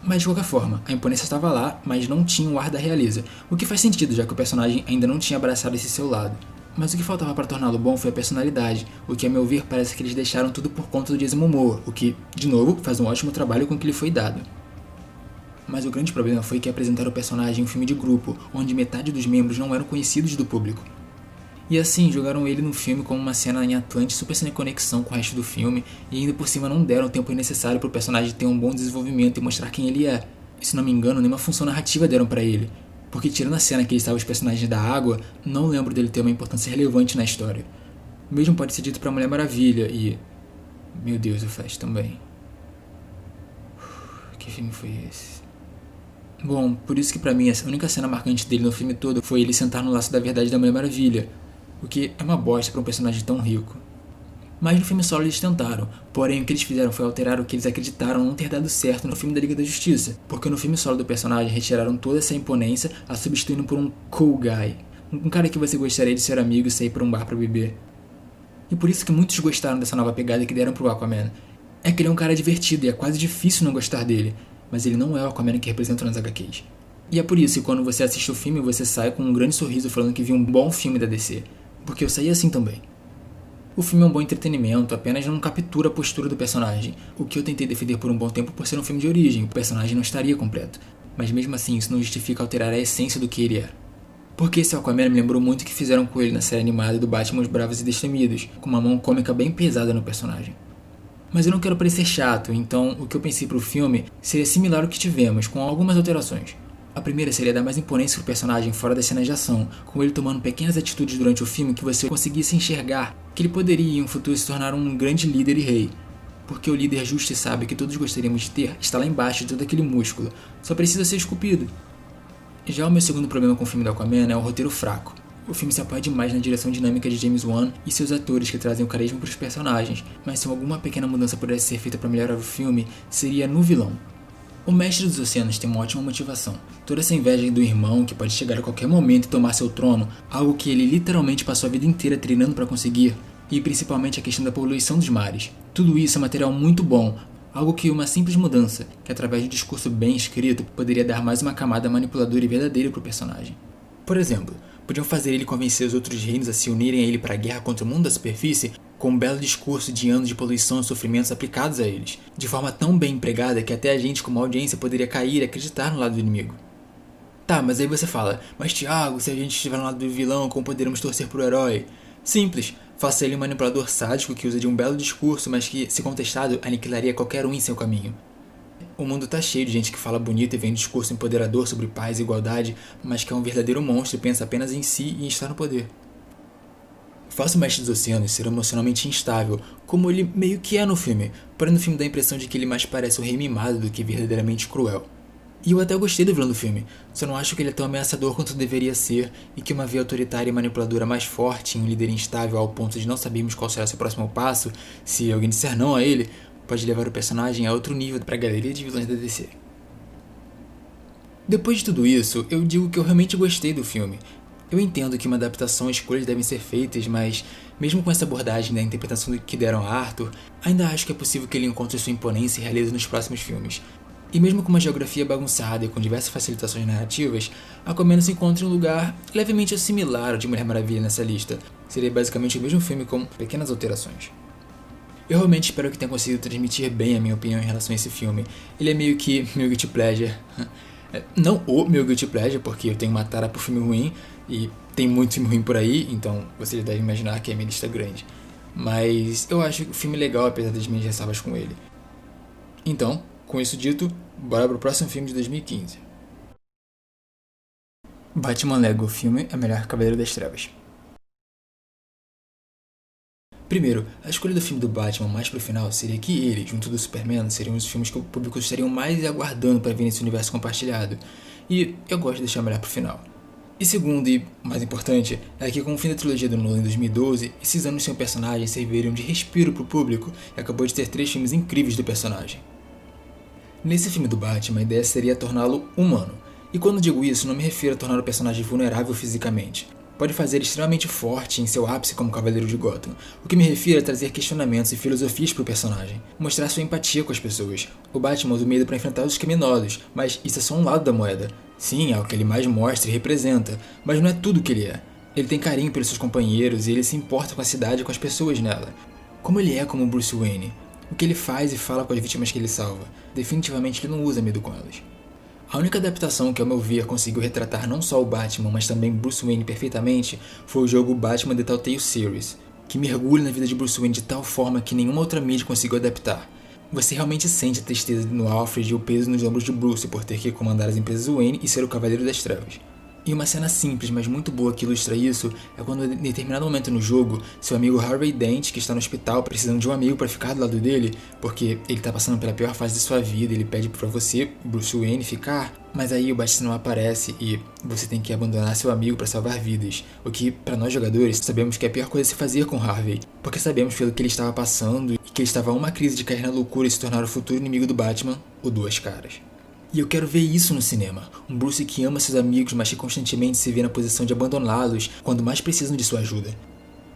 Mas de qualquer forma, a imponência estava lá, mas não tinha o ar da realeza, o que faz sentido já que o personagem ainda não tinha abraçado esse seu lado. Mas o que faltava para torná-lo bom foi a personalidade, o que a meu ver parece que eles deixaram tudo por conta do Jason Momoa, o que, de novo, faz um ótimo trabalho com o que lhe foi dado. Mas o grande problema foi que apresentaram o personagem em um filme de grupo, onde metade dos membros não eram conhecidos do público. E assim, jogaram ele no filme como uma cena em Atlantis super sem conexão com o resto do filme, e ainda por cima não deram o tempo necessário para o personagem ter um bom desenvolvimento e mostrar quem ele é. E se não me engano, nenhuma função narrativa deram para ele, porque tirando a cena que ele estava os personagens da água, não lembro dele ter uma importância relevante na história. O mesmo pode ser dito para Mulher Maravilha e... Meu Deus, o Flash também. Que filme foi esse? Bom, por isso que pra mim a única cena marcante dele no filme todo foi ele sentar no laço da verdade da Mulher Maravilha, o que é uma bosta pra um personagem tão rico. Mas no filme solo eles tentaram, porém o que eles fizeram foi alterar o que eles acreditaram não ter dado certo no filme da Liga da Justiça, porque no filme solo do personagem retiraram toda essa imponência, a substituindo por um cool guy, um cara que você gostaria de ser amigo e sair pra um bar pra beber. E por isso que muitos gostaram dessa nova pegada que deram pro Aquaman. É que ele é um cara divertido e é quase difícil não gostar dele, mas ele não é o Aquaman que representa nas HQs. E é por isso que quando você assiste o filme, você sai com um grande sorriso falando que viu um bom filme da DC, porque eu saí assim também. O filme é um bom entretenimento, apenas não captura a postura do personagem, o que eu tentei defender por um bom tempo por ser um filme de origem, o personagem não estaria completo, mas mesmo assim isso não justifica alterar a essência do que ele é. Porque esse Aquaman me lembrou muito o que fizeram com ele na série animada do Batman Os Bravos e Destemidos, com uma mão cômica bem pesada no personagem. Mas eu não quero parecer chato, então o que eu pensei pro filme seria similar ao que tivemos, com algumas alterações. A primeira seria dar mais imponência pro personagem fora das cenas de ação, com ele tomando pequenas atitudes durante o filme que você conseguisse enxergar que ele poderia em um futuro se tornar um grande líder e rei. Porque o líder justo e sábio que todos gostaríamos de ter está lá embaixo de todo aquele músculo, só precisa ser esculpido. Já o meu segundo problema com o filme do Aquaman é o roteiro fraco. O filme se apoia demais na direção dinâmica de James Wan e seus atores que trazem o carisma para os personagens, mas se alguma pequena mudança pudesse ser feita para melhorar o filme, seria no vilão. O Mestre dos Oceanos tem uma ótima motivação. Toda essa inveja do irmão que pode chegar a qualquer momento e tomar seu trono, algo que ele literalmente passou a vida inteira treinando para conseguir, e principalmente a questão da poluição dos mares. Tudo isso é material muito bom, algo que uma simples mudança, que através de um discurso bem escrito, poderia dar mais uma camada manipuladora e verdadeira para o personagem. Por exemplo, podiam fazer ele convencer os outros reinos a se unirem a ele para a guerra contra o mundo da superfície com um belo discurso de anos de poluição e sofrimentos aplicados a eles, de forma tão bem empregada que até a gente como audiência poderia cair e acreditar no lado do inimigo. Tá, mas aí você fala, mas Thiago, se a gente estiver no lado do vilão, como poderemos torcer pro herói? Simples, faça ele um manipulador sádico que usa de um belo discurso, mas que, se contestado, aniquilaria qualquer um em seu caminho. O mundo tá cheio de gente que fala bonito e vem um discurso empoderador sobre paz e igualdade, mas que é um verdadeiro monstro e pensa apenas em si e em estar no poder. Faça o Mestre dos Oceanos ser emocionalmente instável, como ele meio que é no filme, porém no filme dá a impressão de que ele mais parece um rei mimado do que verdadeiramente cruel. E eu até gostei do vilão do filme, só não acho que ele é tão ameaçador quanto deveria ser, e que uma via autoritária e manipuladora mais forte, um líder instável ao ponto de não sabermos qual será seu próximo passo, se alguém disser não a ele, pode levar o personagem a outro nível para a galeria de vilões da DC. Depois de tudo isso, eu digo que eu realmente gostei do filme. Eu entendo que uma adaptação e escolhas devem ser feitas, mas mesmo com essa abordagem da interpretação que deram a Arthur, ainda acho que é possível que ele encontre sua imponência e realeza nos próximos filmes. E mesmo com uma geografia bagunçada e com diversas facilitações narrativas, Aquaman se encontra em um lugar levemente similar ao de Mulher Maravilha nessa lista. Seria basicamente o mesmo filme com pequenas alterações. Eu realmente espero que tenha conseguido transmitir bem a minha opinião em relação a esse filme. Ele é meio que meu guilty pleasure. Não o meu guilty pleasure, porque eu tenho uma tara por filme ruim, e tem muito filme ruim por aí, então vocês devem imaginar que a minha lista é grande. Mas eu acho o filme legal, apesar das minhas ressalvas com ele. Então, com isso dito, bora pro próximo filme de 2015. Batman Lego filme é melhor que Cavaleiro das Trevas. Primeiro, a escolha do filme do Batman mais pro final seria que ele, junto do Superman, seriam os filmes que o público estariam mais aguardando para ver nesse universo compartilhado. E eu gosto de deixar melhor pro final. E segundo, e mais importante, é que com o fim da trilogia do Nolan em 2012, esses anos sem o personagem serviriam de respiro pro público e acabou de ter 3 filmes incríveis do personagem. Nesse filme do Batman, a ideia seria torná-lo humano. E quando digo isso, não me refiro a tornar o personagem vulnerável fisicamente. Pode fazer ele extremamente forte em seu ápice como Cavaleiro de Gotham. O que me refiro é trazer questionamentos e filosofias para o personagem, mostrar sua empatia com as pessoas. O Batman usa o medo para enfrentar os criminosos, mas isso é só um lado da moeda. Sim, é o que ele mais mostra e representa, mas não é tudo o que ele é. Ele tem carinho pelos seus companheiros e ele se importa com a cidade e com as pessoas nela. Como ele é como Bruce Wayne. O que ele faz e fala com as vítimas que ele salva. Definitivamente ele não usa medo com elas. A única adaptação que, ao meu ver, conseguiu retratar não só o Batman, mas também Bruce Wayne perfeitamente, foi o jogo Batman The Telltale Series, que mergulha na vida de Bruce Wayne de tal forma que nenhuma outra mídia conseguiu adaptar. Você realmente sente a tristeza no Alfred e o peso nos ombros de Bruce por ter que comandar as empresas Wayne e ser o Cavaleiro das Trevas. E uma cena simples, mas muito boa que ilustra isso, é quando em determinado momento no jogo, seu amigo Harvey Dent, que está no hospital precisando de um amigo para ficar do lado dele, porque ele está passando pela pior fase de sua vida, ele pede para você, Bruce Wayne, ficar, mas aí o Batman não aparece e você tem que abandonar seu amigo para salvar vidas, o que, para nós jogadores, sabemos que é a pior coisa a se fazer com Harvey, porque sabemos pelo que ele estava passando e que ele estava a uma crise de cair na loucura e se tornar o futuro inimigo do Batman, o Duas Caras. E eu quero ver isso no cinema. Um Bruce que ama seus amigos, mas que constantemente se vê na posição de abandoná-los quando mais precisam de sua ajuda.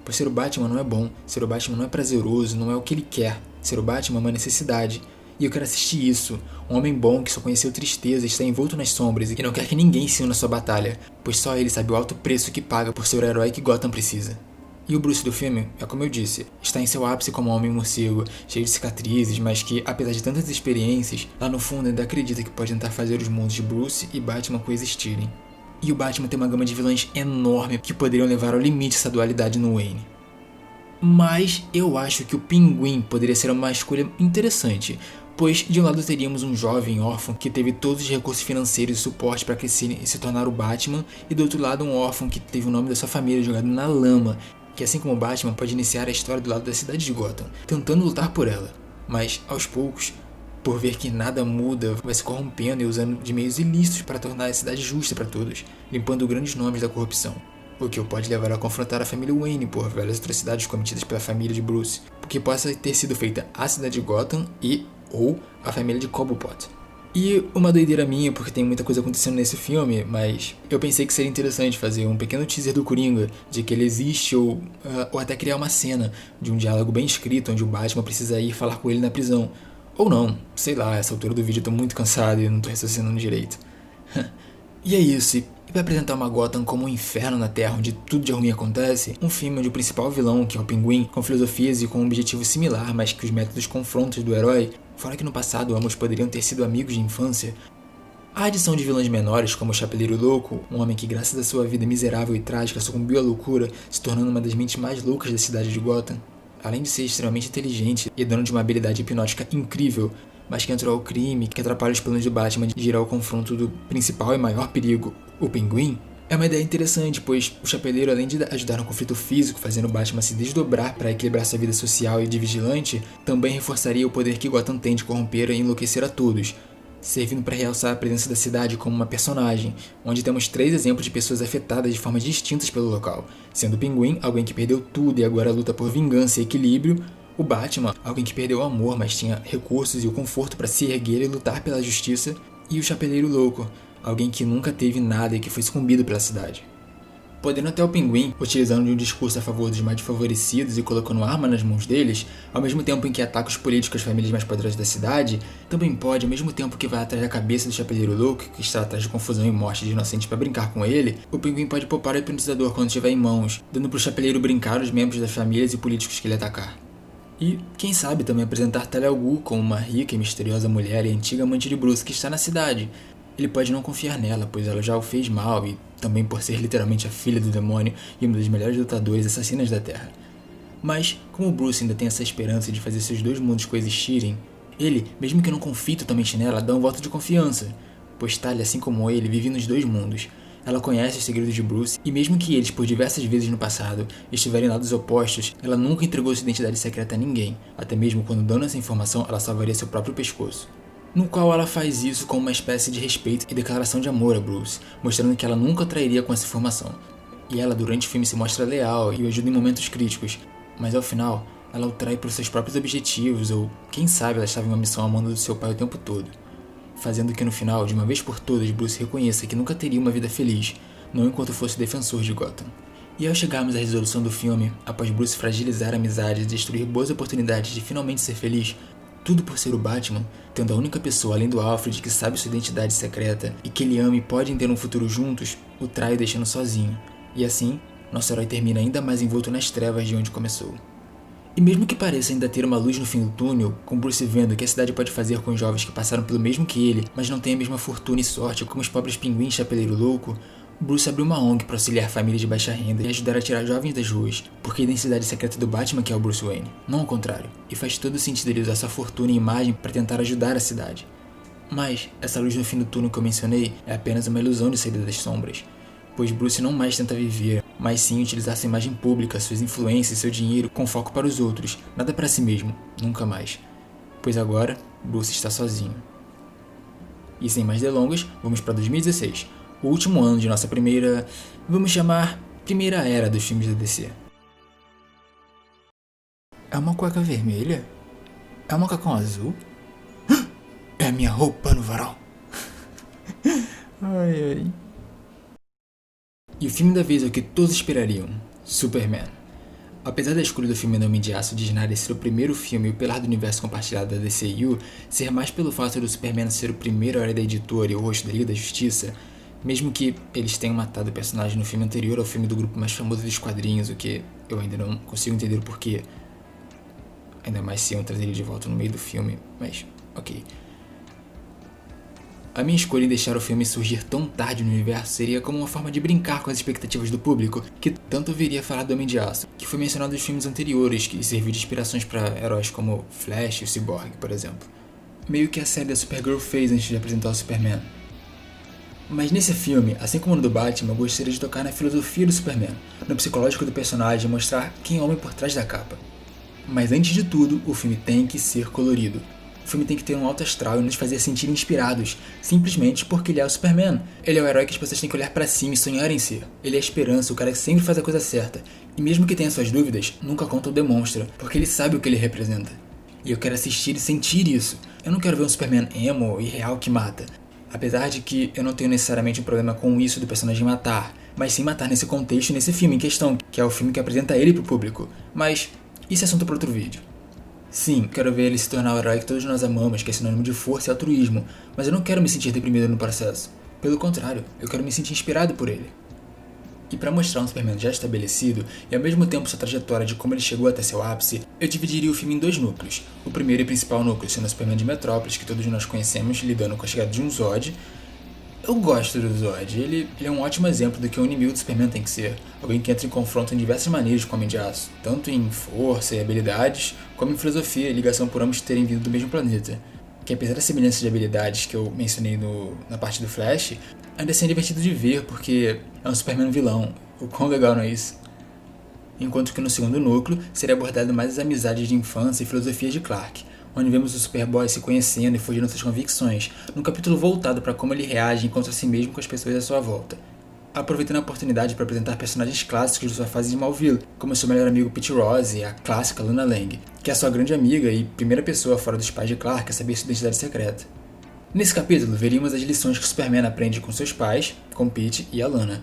Pois ser o Batman não é bom, ser o Batman não é prazeroso, não é o que ele quer. Ser o Batman é uma necessidade. E eu quero assistir isso. Um homem bom que só conheceu tristeza, está envolto nas sombras e que não quer que ninguém se una à sua batalha, pois só ele sabe o alto preço que paga por ser o herói que Gotham precisa. E o Bruce do filme, é como eu disse, está em seu ápice como homem-morcego, cheio de cicatrizes, mas que, apesar de tantas experiências, lá no fundo ainda acredita que pode tentar fazer os mundos de Bruce e Batman coexistirem. E o Batman tem uma gama de vilões enorme que poderiam levar ao limite essa dualidade no Wayne. Mas eu acho que o Pinguim poderia ser uma escolha interessante, pois de um lado teríamos um jovem órfão que teve todos os recursos financeiros e suporte para crescer e se tornar o Batman, e do outro lado um órfão que teve o nome da sua família jogado na lama, que assim como o Batman pode iniciar a história do lado da cidade de Gotham, tentando lutar por ela, mas aos poucos, por ver que nada muda, vai se corrompendo e usando de meios ilícitos para tornar a cidade justa para todos, limpando grandes nomes da corrupção, o que o pode levar a confrontar a família Wayne por velhas atrocidades cometidas pela família de Bruce, porque possa ter sido feita a cidade de Gotham ou a família de Cobblepot. E uma doideira minha, porque tem muita coisa acontecendo nesse filme, mas eu pensei que seria interessante fazer um pequeno teaser do Coringa, de que ele existe, ou até criar uma cena de um diálogo bem escrito, onde o Batman precisa ir falar com ele na prisão. Ou não, sei lá, essa altura do vídeo eu tô muito cansado e não tô raciocinando direito. E é isso, e pra apresentar uma Gotham como um inferno na Terra, onde tudo de ruim acontece, um filme onde o principal vilão, que é o Pinguim, com filosofias e com um objetivo similar, mas que os métodos confrontos do herói, fora que no passado ambos poderiam ter sido amigos de infância, a adição de vilões menores, como o Chapeleiro Louco, um homem que graças à sua vida miserável e trágica sucumbiu à loucura, se tornando uma das mentes mais loucas da cidade de Gotham, além de ser extremamente inteligente e dono de uma habilidade hipnótica incrível, mas que entrou ao crime, que atrapalha os planos de Batman de girar o confronto do principal e maior perigo, o Pinguim, é uma ideia interessante, pois o Chapeleiro, além de ajudar no conflito físico, fazendo Batman se desdobrar para equilibrar sua vida social e de vigilante, também reforçaria o poder que Gotham tem de corromper e enlouquecer a todos, servindo para realçar a presença da cidade como uma personagem, onde temos 3 exemplos de pessoas afetadas de formas distintas pelo local, sendo o Pinguim, alguém que perdeu tudo e agora luta por vingança e equilíbrio, o Batman, alguém que perdeu o amor, mas tinha recursos e o conforto para se erguer e lutar pela justiça, e o Chapeleiro Louco, alguém que nunca teve nada e que foi sucumbido pela cidade. Podendo até o Pinguim, utilizando de um discurso a favor dos mais desfavorecidos e colocando arma nas mãos deles, ao mesmo tempo em que ataca os políticos e as famílias mais poderosas da cidade, também pode, ao mesmo tempo que vai atrás da cabeça do Chapeleiro Louco, que está atrás de confusão e morte de inocentes para brincar com ele, o Pinguim pode poupar o hipnotizador quando estiver em mãos, dando para o Chapeleiro brincar os membros das famílias e políticos que ele atacar. E, quem sabe, também apresentar Talia al Ghul como uma rica e misteriosa mulher e antiga amante de Bruce que está na cidade. Ele pode não confiar nela, pois ela já o fez mal e também por ser literalmente a filha do demônio e uma das melhores lutadores assassinas da Terra. Mas, como Bruce ainda tem essa esperança de fazer seus 2 mundos coexistirem, ele, mesmo que não confie totalmente nela, dá um voto de confiança, pois Talia, assim como ele, vive nos 2 mundos. Ela conhece os segredos de Bruce e mesmo que eles, por diversas vezes no passado, estiverem em lados opostos, ela nunca entregou sua identidade secreta a ninguém, até mesmo quando dando essa informação ela salvaria seu próprio pescoço. No qual ela faz isso com uma espécie de respeito e declaração de amor a Bruce, mostrando que ela nunca o trairia com essa informação. E ela durante o filme se mostra leal e o ajuda em momentos críticos, mas ao final, ela o trai por seus próprios objetivos ou, quem sabe, ela estava em uma missão amando do seu pai o tempo todo. Fazendo que no final, de uma vez por todas, Bruce reconheça que nunca teria uma vida feliz, não enquanto fosse defensor de Gotham. E ao chegarmos à resolução do filme, após Bruce fragilizar a amizade e destruir boas oportunidades de finalmente ser feliz, tudo por ser o Batman, tendo a única pessoa além do Alfred que sabe sua identidade secreta e que ele ama e podem ter um futuro juntos, o trai deixando sozinho. E assim, nosso herói termina ainda mais envolto nas trevas de onde começou. E mesmo que pareça ainda ter uma luz no fim do túnel, com Bruce vendo o que a cidade pode fazer com os jovens que passaram pelo mesmo que ele, mas não têm a mesma fortuna e sorte como os pobres pinguins chapeleiro louco, Bruce abriu uma ONG para auxiliar famílias de baixa renda e ajudar a tirar jovens das ruas, porque a identidade secreta do Batman que é o Bruce Wayne, não ao contrário, e faz todo sentido ele usar sua fortuna e imagem para tentar ajudar a cidade. Mas, essa luz no fim do túnel que eu mencionei é apenas uma ilusão de saída das sombras, pois Bruce não mais tenta viver, mas sim utilizar sua imagem pública, suas influências e seu dinheiro com foco para os outros, nada para si mesmo, nunca mais. Pois agora, Bruce está sozinho. E sem mais delongas, vamos para 2016, o último ano de nossa primeira, vamos chamar, primeira era dos filmes da DC. É uma cueca vermelha? É um macacão azul? É a minha roupa no varal. Ai. E o filme da vez é o que todos esperariam, Superman. Apesar da escolha do filme do Homem de Aço de Snyder ser o primeiro filme e o pilar do universo compartilhado da DCU ser mais pelo fato do Superman ser o primeiro herói da editora e o rosto da Liga da Justiça, mesmo que eles tenham matado o personagem no filme anterior ao filme do grupo mais famoso dos quadrinhos, o que eu ainda não consigo entender o porquê, ainda mais se iam trazer ele de volta no meio do filme, mas ok. A minha escolha em deixar o filme surgir tão tarde no universo seria como uma forma de brincar com as expectativas do público, que tanto viria falar do Homem de Aço, que foi mencionado nos filmes anteriores, que serviu de inspirações para heróis como Flash e o Cyborg, por exemplo. Meio que a série da Supergirl fez antes de apresentar o Superman. Mas nesse filme, assim como no do Batman, eu gostaria de tocar na filosofia do Superman, no psicológico do personagem e mostrar quem é o homem por trás da capa. Mas antes de tudo, o filme tem que ser colorido. O filme tem que ter um alto astral e nos fazer sentir inspirados, simplesmente porque ele é o Superman. Ele é o herói que as pessoas têm que olhar pra cima e sonhar em ser. Ele é a esperança, o cara que sempre faz a coisa certa. E mesmo que tenha suas dúvidas, nunca conta ou demonstra, porque ele sabe o que ele representa. E eu quero assistir e sentir isso. Eu não quero ver um Superman emo e real que mata. Apesar de que eu não tenho necessariamente um problema com isso do personagem matar, mas sim matar nesse contexto e nesse filme em questão, que é o filme que apresenta ele pro público. Mas isso é assunto para outro vídeo. Sim, quero ver ele se tornar o herói que todos nós amamos, que é sinônimo de força e altruísmo, mas eu não quero me sentir deprimido no processo. Pelo contrário, eu quero me sentir inspirado por ele. E para mostrar um Superman já estabelecido e ao mesmo tempo sua trajetória de como ele chegou até seu ápice, eu dividiria o filme em dois núcleos. O primeiro e principal núcleo sendo o Superman de Metrópolis, que todos nós conhecemos, lidando com a chegada de um Zod. Eu gosto do Zod, ele é um ótimo exemplo do que um inimigo do Superman tem que ser. Alguém que entra em confronto em diversas maneiras com o Homem de Aço, tanto em força e habilidades, como em filosofia e ligação por ambos terem vindo do mesmo planeta. Que apesar da semelhança de habilidades que eu mencionei na parte do Flash, ainda assim é divertido de ver, porque é um Superman vilão. O quão legal não é isso? Enquanto que no segundo núcleo seria abordado mais as amizades de infância e filosofias de Clark, onde vemos o Superboy se conhecendo e fugindo suas convicções, num capítulo voltado para como ele reage contra si mesmo com as pessoas à sua volta. Aproveitando a oportunidade para apresentar personagens clássicos de sua fase de Smallville, como seu melhor amigo Pete Rose e a clássica Luna Lang, que é sua grande amiga e primeira pessoa fora dos pais de Clark a saber sua identidade secreta. Nesse capítulo, veríamos as lições que o Superman aprende com seus pais, com Pete e a Lana.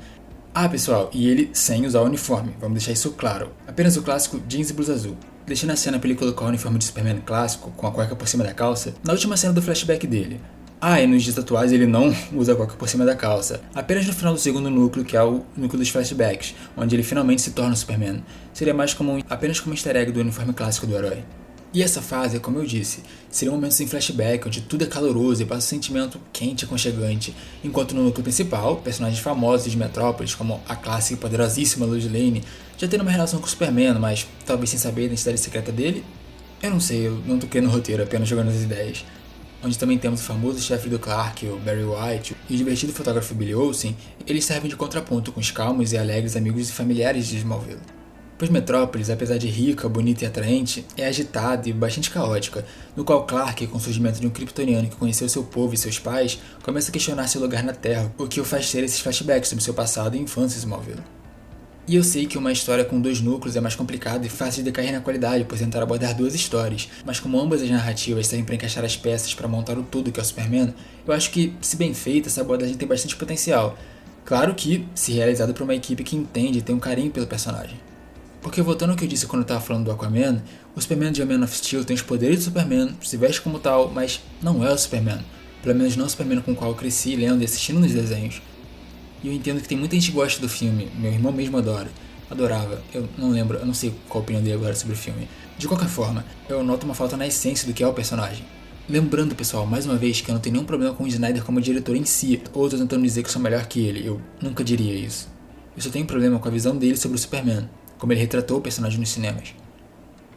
Ah, pessoal, e ele sem usar o uniforme, vamos deixar isso claro. Apenas o clássico jeans e blusa azul. Deixando a cena para ele colocar o uniforme de Superman clássico, com a cueca por cima da calça, na última cena do flashback dele. Ah, e nos dias atuais ele não usa a cueca por cima da calça. Apenas no final do segundo núcleo, que é o núcleo dos flashbacks, onde ele finalmente se torna o Superman. Seria mais apenas como um easter egg do uniforme clássico do herói. E essa fase, como eu disse, seriam momentos em flashback, onde tudo é caloroso e passa um sentimento quente e aconchegante, enquanto no núcleo principal, personagens famosos de Metrópolis, como a clássica e poderosíssima Lois Lane, já tendo uma relação com o Superman, mas talvez sem saber a identidade secreta dele. Eu não sei, eu não tô criando roteiro, apenas jogando as ideias. onde também temos o famoso chefe do Clark, o Barry White, e o divertido fotógrafo Billy Olsen, eles servem de contraponto com os calmos e alegres amigos e familiares de Smallville. Pois Metrópolis, apesar de rica, bonita e atraente, é agitada e bastante caótica, no qual Clark, com o surgimento de um kryptoniano que conheceu seu povo e seus pais, começa a questionar seu lugar na Terra, o que o faz ter esses flashbacks sobre seu passado e infância em Smallville. E eu sei que uma história com 2 núcleos é mais complicado e fácil de decair na qualidade por tentar abordar 2 histórias, mas como ambas as narrativas servem para encaixar as peças para montar o todo que é o Superman, eu acho que, se bem feita, essa abordagem tem bastante potencial. Claro que, se realizado por uma equipe que entende e tem um carinho pelo personagem. Porque voltando ao que eu disse quando eu estava falando do Aquaman, o Superman de Man of Steel tem os poderes do Superman, se veste como tal, mas não é o Superman. Pelo menos não o Superman com o qual eu cresci lendo e assistindo nos desenhos. E eu entendo que tem muita gente que gosta do filme, meu irmão mesmo adorava, eu não sei qual a opinião dele agora sobre o filme. De qualquer forma, eu noto uma falta na essência do que é o personagem. Lembrando, pessoal, mais uma vez, que eu não tenho nenhum problema com o Snyder como diretor em si, ou tô tentando dizer que eu sou melhor que ele, eu nunca diria isso. Eu só tenho problema com a visão dele sobre o Superman, como ele retratou o personagem nos cinemas.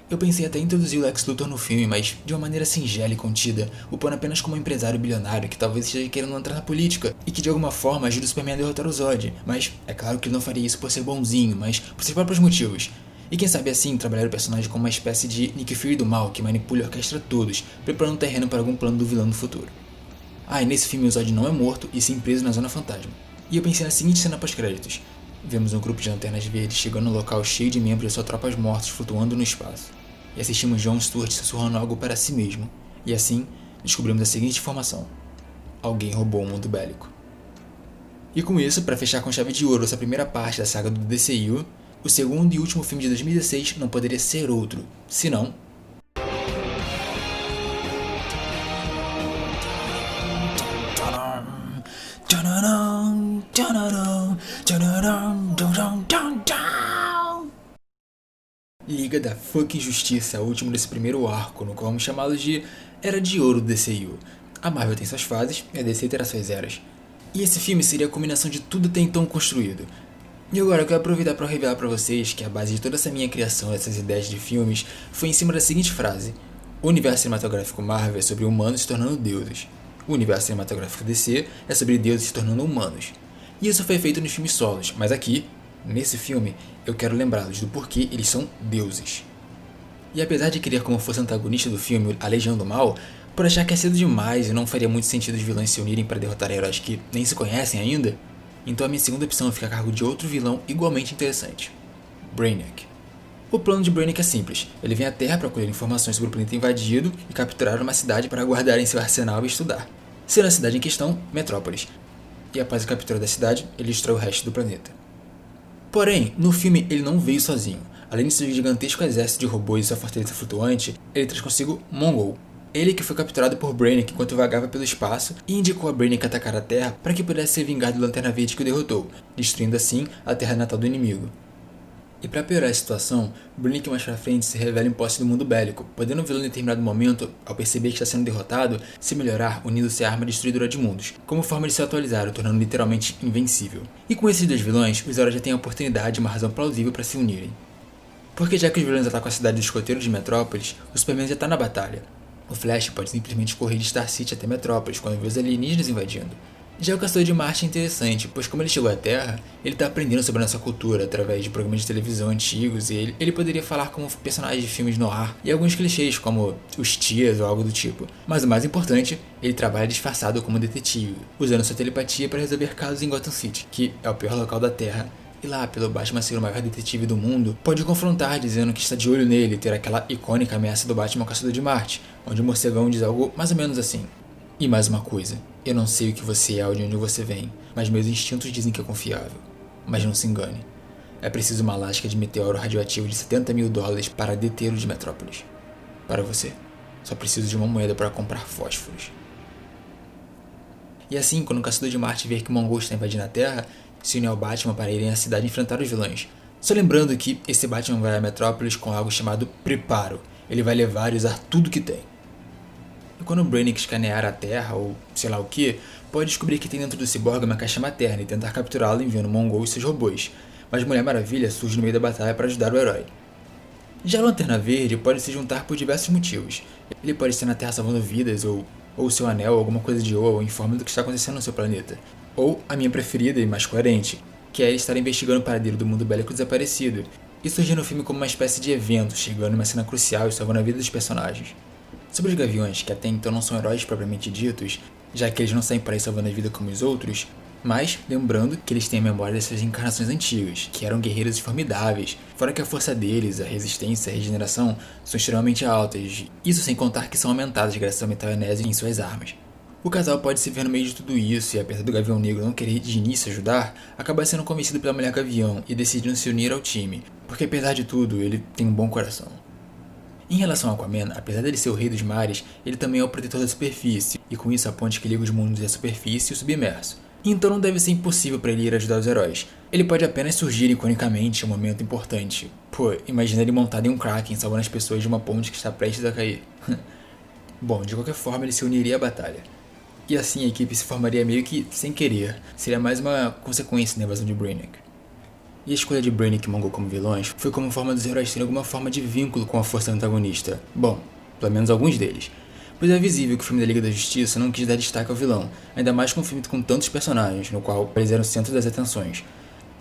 Eu pensei até em introduzir o Lex Luthor no filme, mas de uma maneira singela e contida, o pondo apenas como um empresário bilionário que talvez esteja querendo entrar na política e que de alguma forma ajuda o Superman a derrotar o Zod. Mas é claro que ele não faria isso por ser bonzinho, mas por seus próprios motivos. E quem sabe assim trabalhar o personagem como uma espécie de Nick Fury do mal que manipula e orquestra todos, preparando o terreno para algum plano do vilão no futuro. Ah, e nesse filme o Zod não é morto e sim preso na Zona Fantasma. E eu pensei na seguinte cena pós-créditos. Vemos um grupo de lanternas verdes chegando no local cheio de membros de suas tropas mortos flutuando no espaço. E assistimos John Stewart sussurrando algo para si mesmo. E assim, descobrimos a seguinte informação: alguém roubou o mundo bélico. E com isso, para fechar com chave de ouro essa primeira parte da saga do DCU, o segundo e último filme de 2016 não poderia ser outro, senão... Liga da Fucking Justiça, o último desse primeiro arco, no qual vamos chamá-los de Era de Ouro do DCU. A Marvel tem suas fases e a DC terá suas eras. E esse filme seria a combinação de tudo até então construído. E agora eu quero aproveitar para revelar para vocês que a base de toda essa minha criação, dessas ideias de filmes, foi em cima da seguinte frase: o universo cinematográfico Marvel é sobre humanos se tornando deuses. O universo cinematográfico DC é sobre deuses se tornando humanos. E isso foi feito nos filmes solos, mas aqui, nesse filme, eu quero lembrá-los do porquê eles são deuses. E apesar de querer como fosse antagonista do filme a Legião do Mal, por achar que é cedo demais e não faria muito sentido os vilões se unirem para derrotar heróis que nem se conhecem ainda, então a minha segunda opção fica a cargo de outro vilão igualmente interessante: Brainiac. O plano de Brainiac é simples: ele vem à Terra para colher informações sobre o planeta invadido e capturar uma cidade para guardar em seu arsenal e estudar, sendo a cidade em questão Metrópolis. E após a captura da cidade, ele destrói o resto do planeta. Porém, no filme ele não veio sozinho. Além de seu gigantesco exército de robôs e sua fortaleza flutuante, ele traz consigo Mongul. Ele que foi capturado por Brainiac enquanto vagava pelo espaço e indicou a Brainiac atacar a Terra para que pudesse ser vingado do Lanterna Verde que o derrotou, destruindo assim a terra natal do inimigo. E para piorar a situação, Brainiac mais pra frente se revela em posse do mundo bélico, podendo o vilão em determinado momento, ao perceber que está sendo derrotado, se melhorar unindo-se à arma destruidora de mundos, como forma de se atualizar, o tornando literalmente invencível. E com esses 2 vilões, os heróis já têm a oportunidade e uma razão plausível para se unirem. Porque já que os vilões atacam a cidade dos escoteiros de Metrópolis, o Superman já está na batalha. O Flash pode simplesmente correr de Star City até Metrópolis quando vê os alienígenas invadindo. Já o Caçador de Marte é interessante, pois como ele chegou à Terra, ele está aprendendo sobre a nossa cultura através de programas de televisão antigos e ele poderia falar como personagem de filmes noir e alguns clichês como os tias ou algo do tipo. Mas o mais importante, ele trabalha disfarçado como detetive, usando sua telepatia para resolver casos em Gotham City, que é o pior local da Terra. E lá, pelo Batman ser o maior detetive do mundo, pode confrontar dizendo que está de olho nele e ter aquela icônica ameaça do Batman Caçador de Marte, onde o morcegão diz algo mais ou menos assim: e mais uma coisa, eu não sei o que você é ou de onde você vem, mas meus instintos dizem que é confiável. Mas não se engane, é preciso uma lasca de meteoro radioativo de $70 mil para deter o de Metrópolis. Para você, só preciso de uma moeda para comprar fósforos. E assim, quando o Caçador de Marte vê que Mongul está invadindo a Terra, se une ao Batman para irem à cidade enfrentar os vilões. Só lembrando que esse Batman vai a Metrópolis com algo chamado Preparo. Ele vai levar e usar tudo que tem. E quando o Brainiac escanear a Terra, ou sei lá o que, pode descobrir que tem dentro do ciborgue uma caixa materna e tentar capturá-lo enviando Mongul e seus robôs. Mas Mulher Maravilha surge no meio da batalha para ajudar o herói. Já a Lanterna Verde pode se juntar por diversos motivos. Ele pode estar na Terra salvando vidas ou ou seu anel, alguma coisa de ouro, informe do que está acontecendo no seu planeta. Ou a minha preferida e mais coerente, que é ele estar investigando o paradeiro do mundo bélico desaparecido, e surgir no filme como uma espécie de evento, chegando em uma cena crucial e salvando a vida dos personagens. Sobre os Gaviões, que até então não são heróis propriamente ditos, já que eles não saem por aí salvando a vida como os outros, mas lembrando que eles têm a memória dessas encarnações antigas, que eram guerreiros formidáveis, fora que a força deles, a resistência e a regeneração são extremamente altas, isso sem contar que são aumentadas graças ao metal enésio em suas armas. O casal pode se ver no meio de tudo isso e, apesar do Gavião Negro não querer de início ajudar, acaba sendo convencido pela Mulher Gavião e decidindo se unir ao time, porque apesar de tudo, ele tem um bom coração. Em relação ao Aquaman, apesar dele ser o rei dos mares, ele também é o protetor da superfície, e com isso a ponte que liga os mundos da superfície e o submerso. Então não deve ser impossível para ele ir ajudar os heróis. Ele pode apenas surgir iconicamente em um momento importante. Pô, imagina ele montado em um Kraken salvando as pessoas de uma ponte que está prestes a cair. Bom, de qualquer forma ele se uniria à batalha. E assim a equipe se formaria meio que sem querer. Seria mais uma consequência da invasão de Brainiac. E a escolha de Brainiac e Mongul como vilões foi como forma dos heróis terem alguma forma de vínculo com a força antagonista. Bom, pelo menos alguns deles. Pois é visível que o filme da Liga da Justiça não quis dar destaque ao vilão, ainda mais com um filme com tantos personagens, no qual eles eram o centro das atenções.